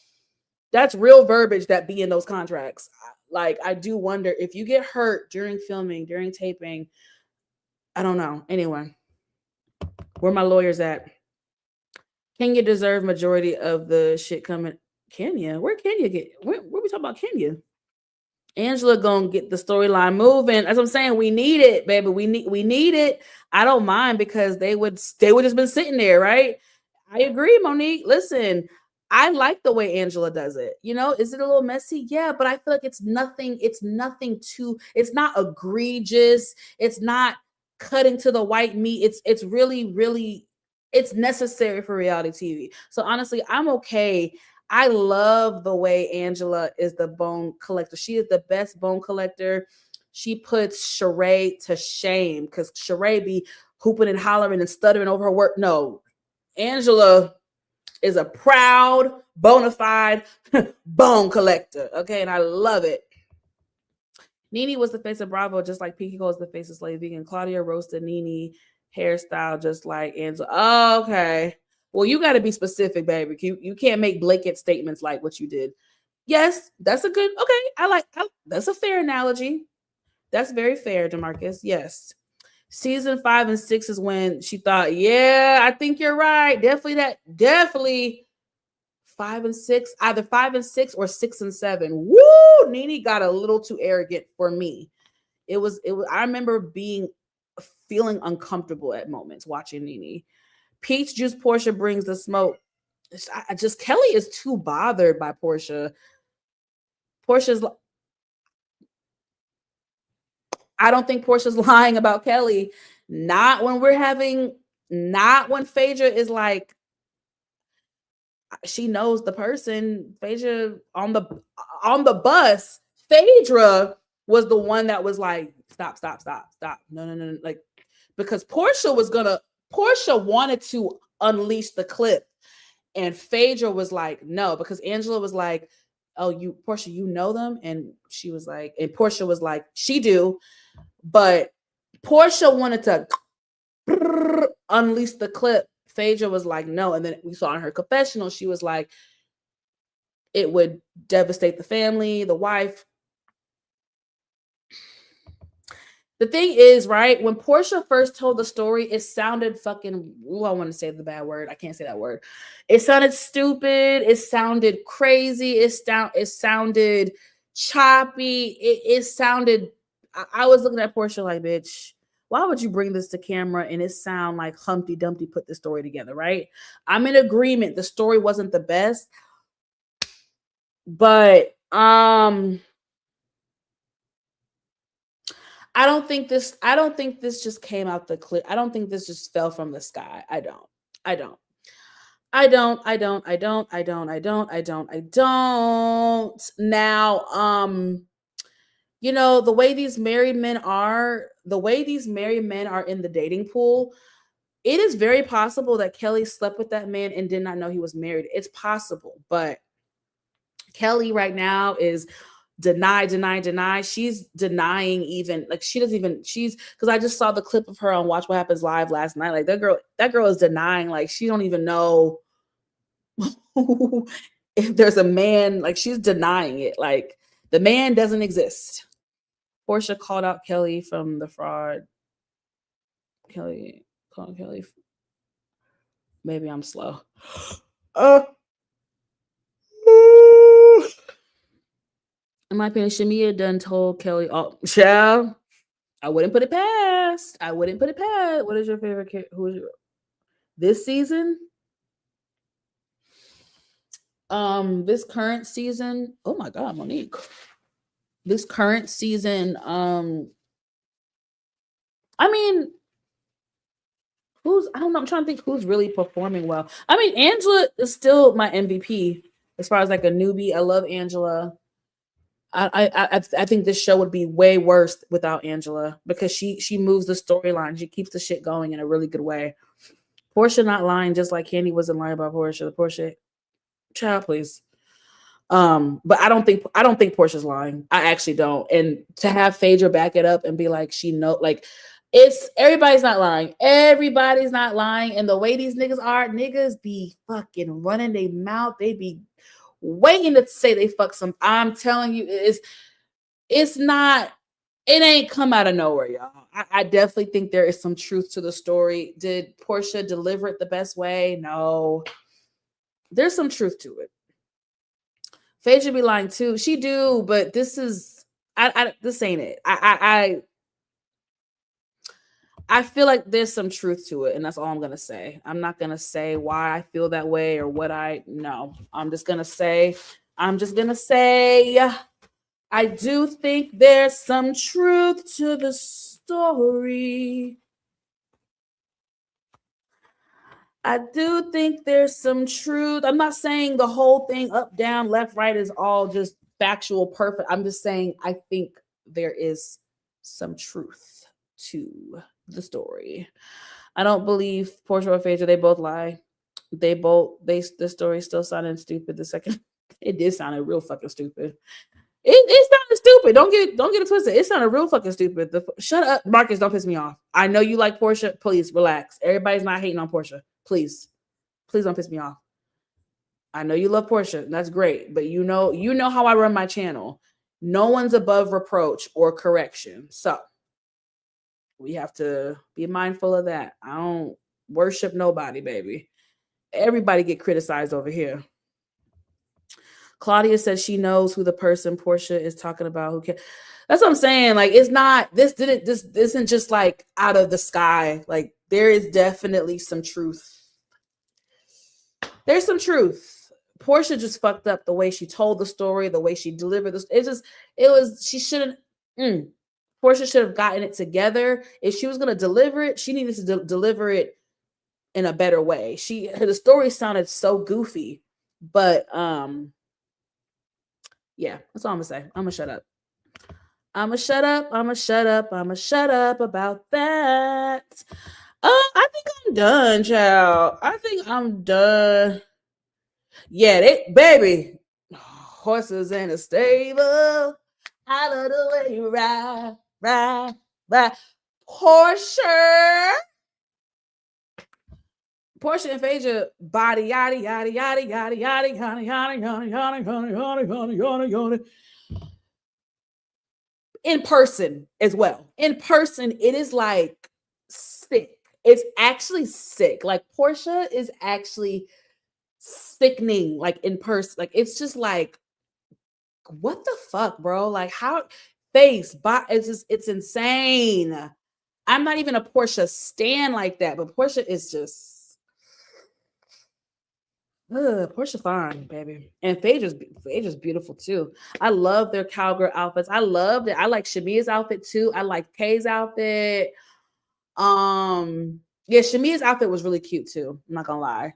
That's real verbiage that be in those contracts. Like, I do wonder if you get hurt during filming, during taping. I don't know. Anyway, where my lawyers at? Kenya deserve majority of the shit coming. Kenya, where Kenya get? Where we talking about Kenya? Angela gonna get the storyline moving. As I'm saying, we need it, baby. We need it. I don't mind because they would just been sitting there, right? I agree, Monique. Listen, I like the way Angela does it. You know, is it a little messy? Yeah, but I feel like it's not egregious. It's not cutting to the white meat. It's really, really, it's necessary for reality TV. So honestly, I'm okay. I love the way Angela is the bone collector. She is the best bone collector. She puts Sheree to shame because Sheree be hooping and hollering and stuttering over her work. No, Angela is a proud, bona fide bone collector. Okay, and I love it. Nene was the face of Bravo, just like Pinky Cole is the face of Slave Vegan. Claudia roasted Nene hairstyle, just like Angela. Oh, okay. Well, you got to be specific, baby. You can't make blanket statements like what you did. Yes, that's a good. Okay, that's a fair analogy. That's very fair, DeMarcus. Yes. Season 5 and 6 is when she thought, yeah, I think you're right. Definitely 5 and 6, either 5 and 6 or 6 and 7. Woo! Nene got a little too arrogant for me. It was. I remember feeling uncomfortable at moments watching Nene. Peach Juice Portia brings the smoke. Kelli is too bothered by Portia. I don't think Portia's lying about Kelli. Not when Phaedra is like, she knows the person. Phaedra on the bus, Phaedra was the one that was like, stop. No. Like, because Portia wanted to unleash the clip. And Phaedra was like, no, because Angela was like, oh, Portia, you know them? And she was like, and Portia was like, she do. But Portia wanted to unleash the clip. Phaedra was like, no. And then we saw in her confessional, she was like, it would devastate the family, the wife. The thing is, right, when Portia first told the story, it sounded fucking, I want to say the bad word. I can't say that word. It sounded stupid. It sounded crazy. It sounded choppy. It sounded, I was looking at Portia like, bitch, why would you bring this to camera and it sound like Humpty Dumpty put the story together, right? I'm in agreement. The story wasn't the best. But, I don't think this just came out the clip. I don't think this just fell from the sky. I don't. Now, you know, the way these married men are in the dating pool, it is very possible that Kelli slept with that man and did not know he was married. It's possible, but Kelli right now is deny. She's denying even, like, because I just saw the clip of her on Watch What Happens Live last night. Like, that girl is denying, like, she don't even know if there's a man. Like, she's denying it. Like, the man doesn't exist. Portia called out Kelli from the fraud. Kelli. Maybe I'm slow. In my opinion, Shamia done told Kelli, oh, child, I wouldn't put it past. What is your favorite character? Who is your this season? This current season. Oh my God, Monique. This current season. I mean, I don't know. I'm trying to think who's really performing well. I mean, Angela is still my MVP as far as like a newbie. I love Angela. I think this show would be way worse without Angela because she moves the storyline. She keeps the shit going in a really good way. Portia not lying, just like Candy wasn't lying about Portia. Portia, child, please. But I don't think Portia's lying. I actually don't. And to have Phaedra back it up and be like, everybody's not lying. Everybody's not lying. And the way these niggas be fucking running their mouth. They be waiting to say they fuck some. I'm telling you, it's not, it ain't come out of nowhere, y'all. I definitely think there is some truth to the story. Did Portia deliver it the best way? No. There's some truth to it. Phaedra be lying too. She do, but this is this ain't it. I feel like there's some truth to it, and that's all I'm gonna say. I'm not gonna say why I feel that way or what I'm just gonna say I do think there's some truth to the story. I do think there's some truth. I'm not saying the whole thing up, down, left, right is all just factual, perfect. I'm just saying I think there is some truth to the story. I don't believe Portia or Phaedra. They both lie. The story still sounded stupid. The second, it did sound real fucking stupid. It sounded stupid. Don't get it twisted. It sounded real fucking stupid. Shut up, Marcus. Don't piss me off. I know you like Portia. Please relax. Everybody's not hating on Portia. Please don't piss me off. I know you love Portia. That's great, but you know how I run my channel. No one's above reproach or correction. So we have to be mindful of that. I don't worship nobody, baby. Everybody get criticized over here. Claudia said she knows who the person Portia is talking about. Who can? That's what I'm saying. Like, it's not. This isn't just like out of the sky. Like, there is definitely some truth. There's some truth. Portia just fucked up the way she told the story, the way she delivered this. She shouldn't. Portia should have gotten it together. If she was going to deliver it, she needed to deliver it in a better way. The story sounded so goofy, but yeah, that's all I'm gonna say. I'm gonna shut up. I'm gonna shut up about that. I think I'm done, child. I think I'm done. Yeah, baby. Horses in a stable. I love the way you ride. Portia and Phaedra body yada yada yada yada yada yada yada yada yada yada yada yada. In person as well. In person, it is like sick. It's actually sick. Like, Portia is actually sickening. Like, in person, like, it's just like, what the fuck, bro? Like, how it's insane. I'm not even a Portia stan like that, but Portia is just. Portia fine, baby. And Phaedra's beautiful too. I love their cowgirl outfits. I loved it. I like Shamia's outfit too. I like Kay's outfit. Yeah, Shamia's outfit was really cute too. I'm not gonna lie.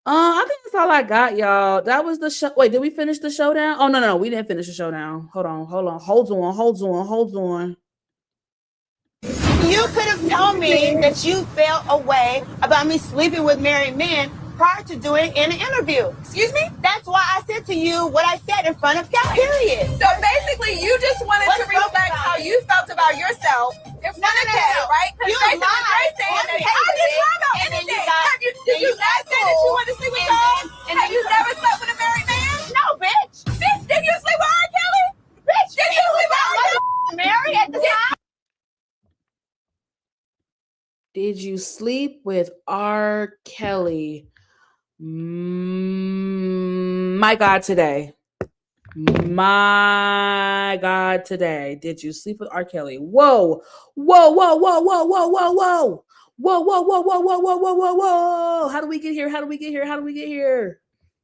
I think that's all I got, y'all. That was the show. Wait, did we finish the showdown? Oh no, we didn't finish the showdown. Hold on. Hold on. You could have told me that you felt a way about me sleeping with married men prior to doing an interview. Excuse me? That's why I said to you what I said in front of Kelli. Period. So basically, you just wanted to reflect how you felt about yourself in front of Kelli, right? Because basically, you're saying that I didn't lie about anything. Did you not say that you wanted to sleep with Kelli? And have you never slept with a married man? No, bitch. Bitch, did you sleep with R. Kelly? Bitch, did you sleep with R. Kelly? Married at the time? Did you sleep with R. Kelly? My God, today. Did you sleep with R. Kelly? Whoa. How do we get here?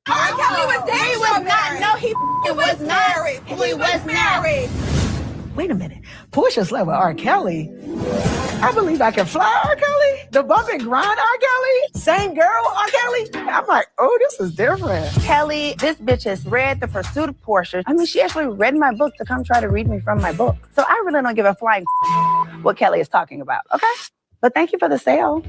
R. Kelly was dead. He was not. No, he was married. He was married. Wait a minute. Portia slept with R. Kelly. I believe I can fly, R. Kelly. The bump and grind, R. Kelly. Same girl, R. Kelly. I'm like, oh, this is different. Kelly, this bitch has read The Pursuit of Portia. I mean, she actually read my book to come try to read me from my book. So I really don't give a flying what Kelly is talking about, okay? But thank you for the sale.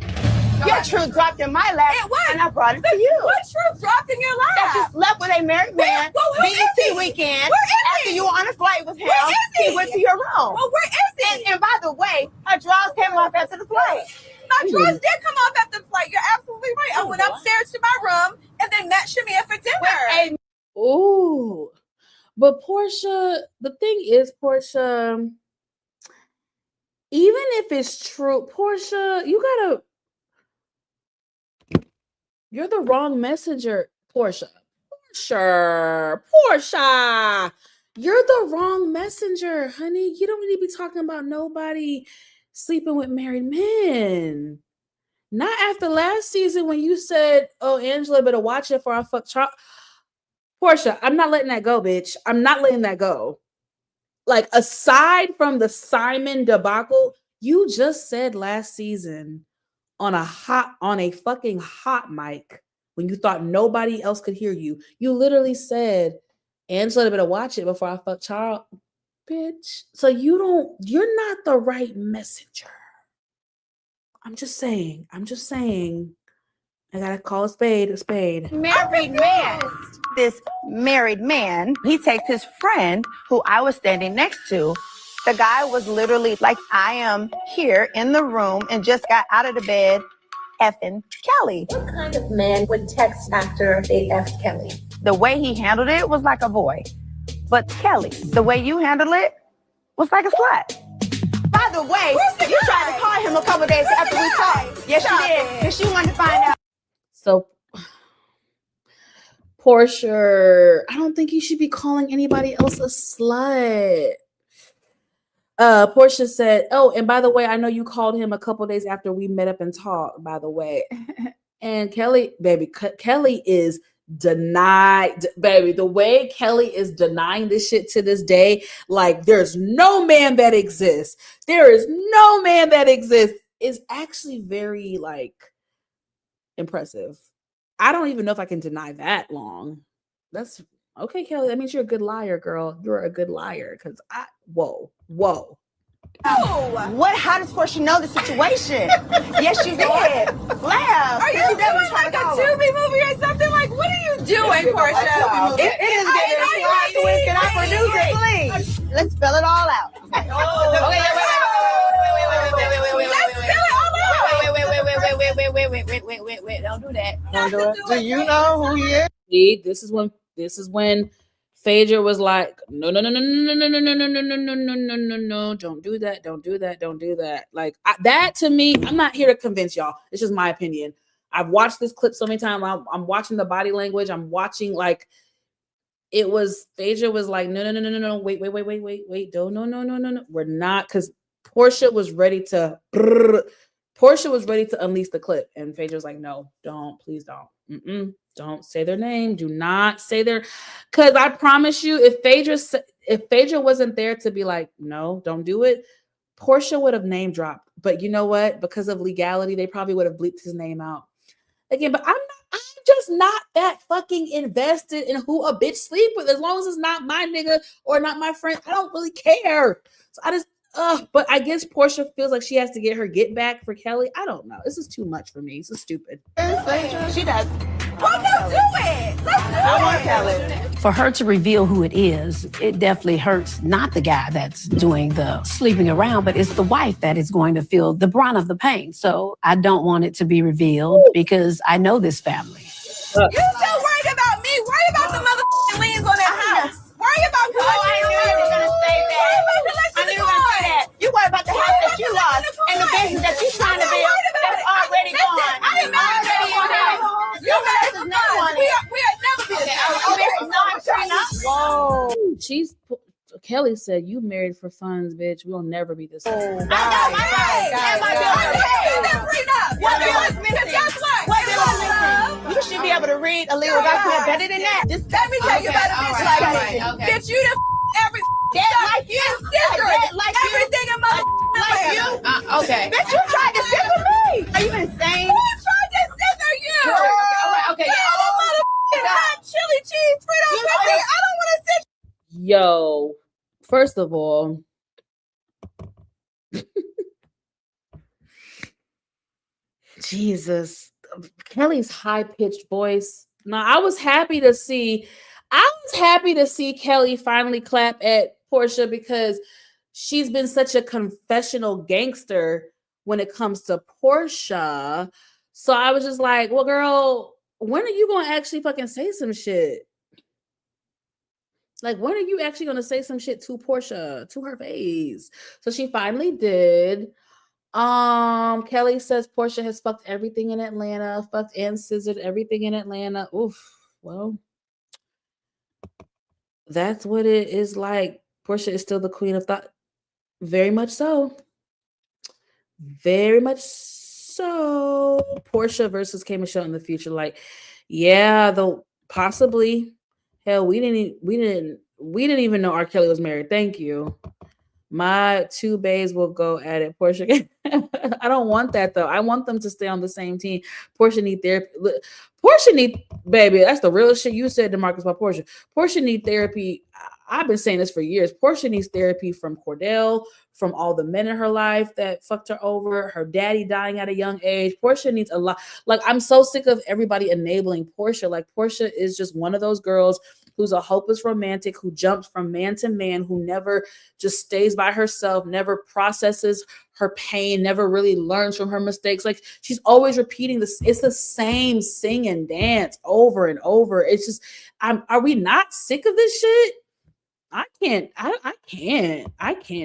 Your truth dropped in my lap, and I brought it to you. What truth dropped in your lap? That you slept with a married man, BET weekend, after you were on a flight with him. He went to your room. Well, where is he? And by the way, her drawers came off after the flight. My drawers did come off after the flight. You're absolutely right. I went upstairs to my room and then met Shamia for dinner. Ooh. But Portia, the thing is, Portia, even if it's true, Portia, you're the wrong messenger, Portia. Portia, you're the wrong messenger, honey. You don't need to be talking about nobody sleeping with married men. Not after last season when you said, "Oh, Angela, better watch it for I fuck Charles." Portia, I'm not letting that go, bitch. I'm not letting that go. Like, aside from the Simon debacle, you just said last season on a fucking hot mic when you thought nobody else could hear you. You literally said, Angela better watch it before I fuck Charles. Bitch. So you're not the right messenger. I'm just saying. I gotta call a spade a spade. Married man. This married man, he takes his friend who I was standing next to. The guy was literally like, I am here in the room and just got out of the bed effing Kelly. What kind of man would text after they effed Kelly? The way he handled it was like a boy. But Kelly, the way you handled it was like a slut. By the way, you tried to call him a couple days after we talked. Yes, you did. Because she wanted to find out. So Portia, I don't think you should be calling anybody else a slut. Portia said, oh, and by the way, I know you called him a couple days after we met up and talked, by the way. And Kelly, baby, Kelly is denied, baby. The way Kelly is denying this shit to this day, like there's no man that exists. There is no man that exists. Is actually very like impressive. I don't even know if I can deny that long. That's okay, Kelly. That means you're a good liar, girl. You're a good liar. Because whoa. Oh, what? How does Portia know the situation? Yes, you did. Laugh. Are you doing like a Tubi movie or something? Like, what are you doing, Portia? It is getting plot twist. Can I produce it, please? Let's spell it all out. Wait. Don't do that. Don't do it. Do you know who he is? See, this is when Phaedra was like, no, don't do that. Like that to me, I'm not here to convince y'all. It's just my opinion. I've watched this clip so many times. I'm watching the body language. I'm watching like it was Phaedra was like, no, wait, no. We're not, because Portia was ready to unleash the clip, and Phaedra was like, no, please don't. Don't say their name. Do not say their, because I promise you, if Phaedra wasn't there to be like, no, don't do it, Portia would have name dropped. But you know what? Because of legality, they probably would have bleeped his name out again. But I'm just not that fucking invested in who a bitch sleep with. As long as it's not my nigga or not my friend, I don't really care. So I just, but I guess Portia feels like she has to get her get back for Kelly. I don't know. This is too much for me. This is stupid. She does. Well, don't do it. I want to tell it. For her to reveal who it is, it definitely hurts not the guy that's doing the sleeping around, but it's the wife that is going to feel the brunt of the pain. So I don't want it to be revealed because I know this family. You so worried about me. Worry about the motherfucking liens on that house. Worry about I knew you were going to say that. I knew you were going to say that. You worry about the house that you lost and the business that you're trying to build that's already gone. I didn't marry that. You guys is not one. We are never be together. Whoa. Kelly said, you married for funds, bitch. We'll never be the same. I know, right. And my daughter. What is missing? You should be able to read a legal document better than that. Just let me tell you about a bitch like me. Bitch, you done every like you, like everything in my like you. Okay. Bitch, you tried to sit with me. Are you insane? Who tried to scissor you? Okay. Hot chili cheese Frito I don't want to sit. Yo, first of all, Jesus, Kelly's high-pitched voice. Now, I was happy to see Kelly finally clap at Portia because she's been such a confessional gangster when it comes to Portia. So I was just like, well, girl, when are you going to actually fucking say some shit? Like, when are you actually going to say some shit to Portia, to her face? So she finally did. Kelly says Portia has fucked everything in Atlanta, fucked and scissored everything in Atlanta. Oof. Well, that's what it is like. Portia is still the queen of thought. Very much so. Very much so. Portia versus K. Michelle in the future. Like, yeah, though possibly. Hell, we didn't even know R. Kelly was married. Thank you. My two bays will go at it. Portia, I don't want that though. I want them to stay on the same team. Portia need therapy. Portia need, baby. That's the real shit you said, DeMarcus, about Portia. Portia need therapy. I've been saying this for years. Portia needs therapy from Cordell, from all the men in her life that fucked her over, her daddy dying at a young age. Portia needs a lot. Like, I'm so sick of everybody enabling Portia. Like, Portia is just one of those girls who's a hopeless romantic, who jumps from man to man, who never just stays by herself, never processes her pain, never really learns from her mistakes. Like, she's always repeating this. It's the same sing and dance over and over. It's just, are we not sick of this shit? I can't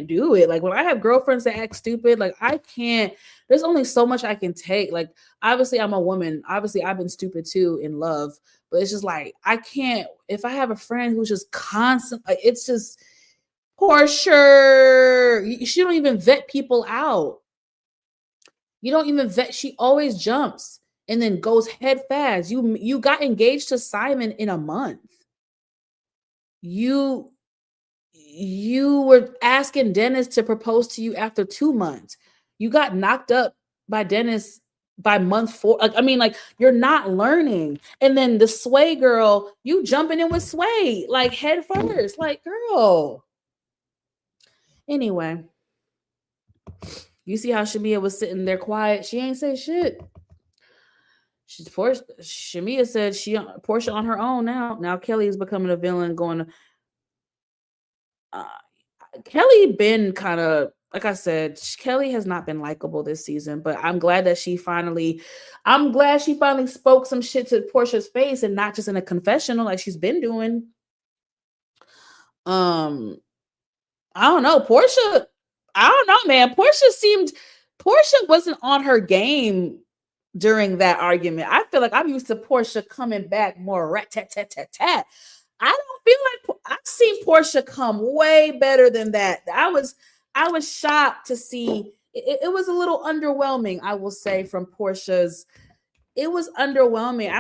do it. Like, when I have girlfriends that act stupid, like, I can't, there's only so much I can take. Like, obviously I'm a woman. Obviously I've been stupid too in love, but it's just like, I can't, if I have a friend who's just constant, like, it's just, Portia, she don't even vet people out. You don't even vet. She always jumps and then goes head fast. You got engaged to Simon in a month. You were asking Dennis to propose to you after 2 months. You got knocked up by Dennis by month 4. Like, I mean, like, you're not learning. And then the Sway girl, you jumping in with Sway, like, head first. Like, girl. Anyway, you see how Shamia was sitting there quiet? She ain't say shit. Shamia said Portia on her own now. Now Kelly is becoming a villain, going to Kelly been kind of, like I said, Kelly has not been likable this season, but I'm glad she finally spoke some shit to Portia's face and not just in a confessional like she's been doing. I don't know. Portia, I don't know, man. Portia wasn't on her game during that argument. I feel like I'm used to Portia coming back more rat-tat-tat-tat-tat. I don't feel like I've seen Portia come way better than that. I was shocked to see it was a little underwhelming, I will say, from Portia's. It was underwhelming.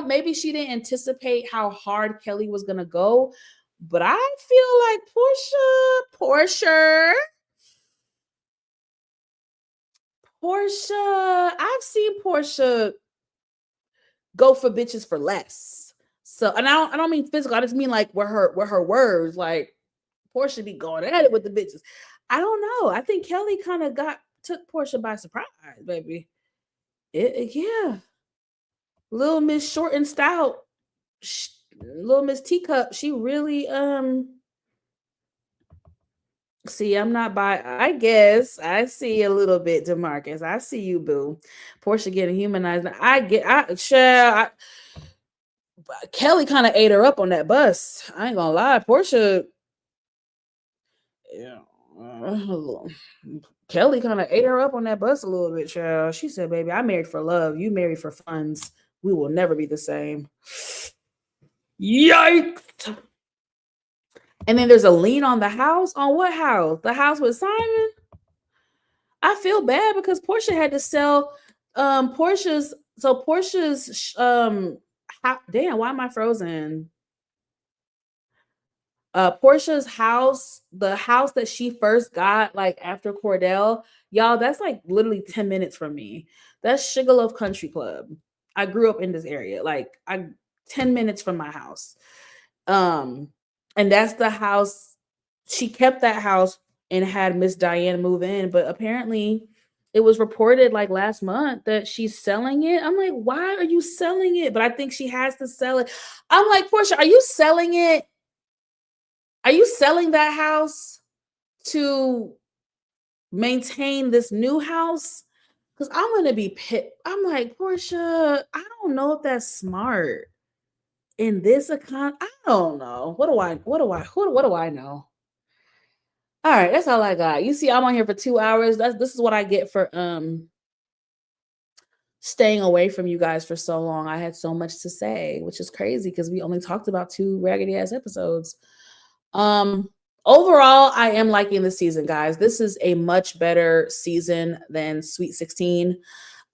Maybe she didn't anticipate how hard Kelly was gonna go, but I feel like Portia, I've seen Portia go for bitches for less. So, and I don't mean physical. I just mean like with her words. Like, Portia be going at it with the bitches. I don't know. I think Kelly kind of took Portia by surprise, baby. Yeah. Little Miss Short and Stout, Little Miss Teacup. She really see, I'm not I guess I see a little bit, DeMarcus. I see you, boo. Portia getting humanized. Kelly kind of ate her up on that bus. I ain't gonna lie. Portia, yeah. Kelly kind of ate her up on that bus a little bit, child. She said, baby, I married for love. You married for funds. We will never be the same. Yikes. And then there's a lien on the house. On what house? The house with Simon? I feel bad because Portia had to sell Portia's damn, why am I frozen? Portia's house, the house that she first got like after Cordell, y'all, that's like literally 10 minutes from me. That's Sugarloaf Country Club. I grew up in this area, like 10 minutes from my house. And that's the house. She kept that house and had Miss Diane move in, but apparently it was reported like last month that she's selling it. I'm like, why are you selling it? But I think she has to sell it. I'm like, Portia, are you selling it? Are you selling that house to maintain this new house? Because I'm going to be pissed. I'm like, Portia, I don't know if that's smart in this account. I don't know. What do I know? All right, that's all I got. You see, I'm on here for 2 hours. This is what I get for staying away from you guys for so long. I had so much to say, which is crazy because we only talked about 2 raggedy ass episodes. Overall, I am liking the season, guys. This is a much better season than Sweet 16.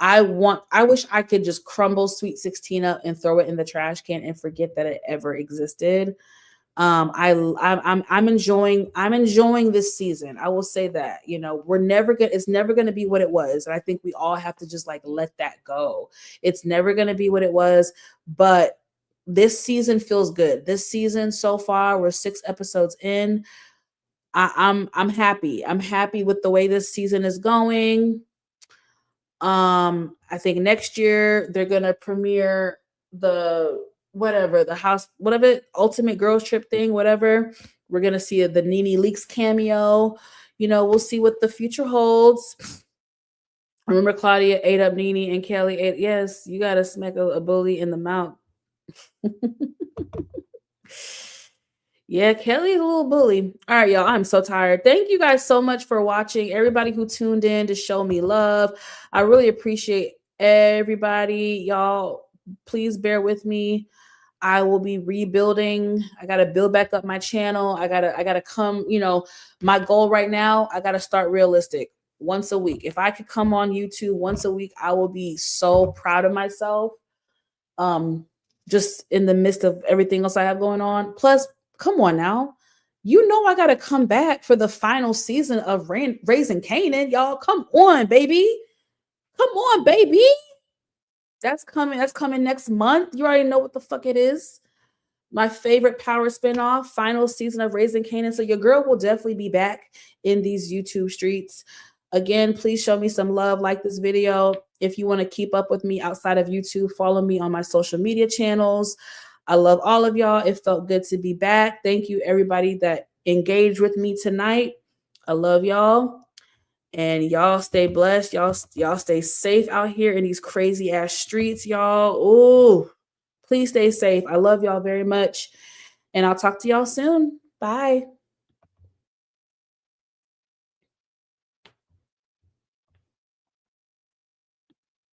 I wish I could just crumble Sweet 16 up and throw it in the trash can and forget that it ever existed. I'm enjoying this season. I will say that, it's never going to be what it was. And I think we all have to just like let that go. It's never going to be what it was, but this season feels good. This season so far, we're 6 episodes in. I'm happy. I'm happy with the way this season is going. I think next year they're gonna premiere the ultimate girls trip thing, whatever. We're gonna see the Nene Leakes cameo. We'll see what the future holds. Remember Claudia ate up Nene and Kelly ate. Yes, you gotta smack a bully in the mouth. Yeah, Kelly's a little bully. All right, y'all. I'm so tired. Thank you guys so much for watching. Everybody who tuned in to show me love. I really appreciate everybody. Y'all, please bear with me. I will be rebuilding. I gotta build back up my channel. I gotta come, my goal right now, I gotta start realistic once a week. If I could come on YouTube once a week, I will be so proud of myself. Just in the midst of everything else I have going on. Plus, come on now. I got to come back for the final season of Raising Kanan. Y'all, come on, baby. Come on, baby. That's coming. That's coming next month. You already know what the fuck it is. My favorite Power spinoff, final season of Raising Kanan. So your girl will definitely be back in these YouTube streets. Again, please show me some love, like this video. If you want to keep up with me outside of YouTube, follow me on my social media channels. I love all of y'all. It felt good to be back. Thank you, everybody that engaged with me tonight. I love y'all. And y'all stay blessed. Y'all stay safe out here in these crazy ass streets, y'all. Ooh, please stay safe. I love y'all very much. And I'll talk to y'all soon. Bye.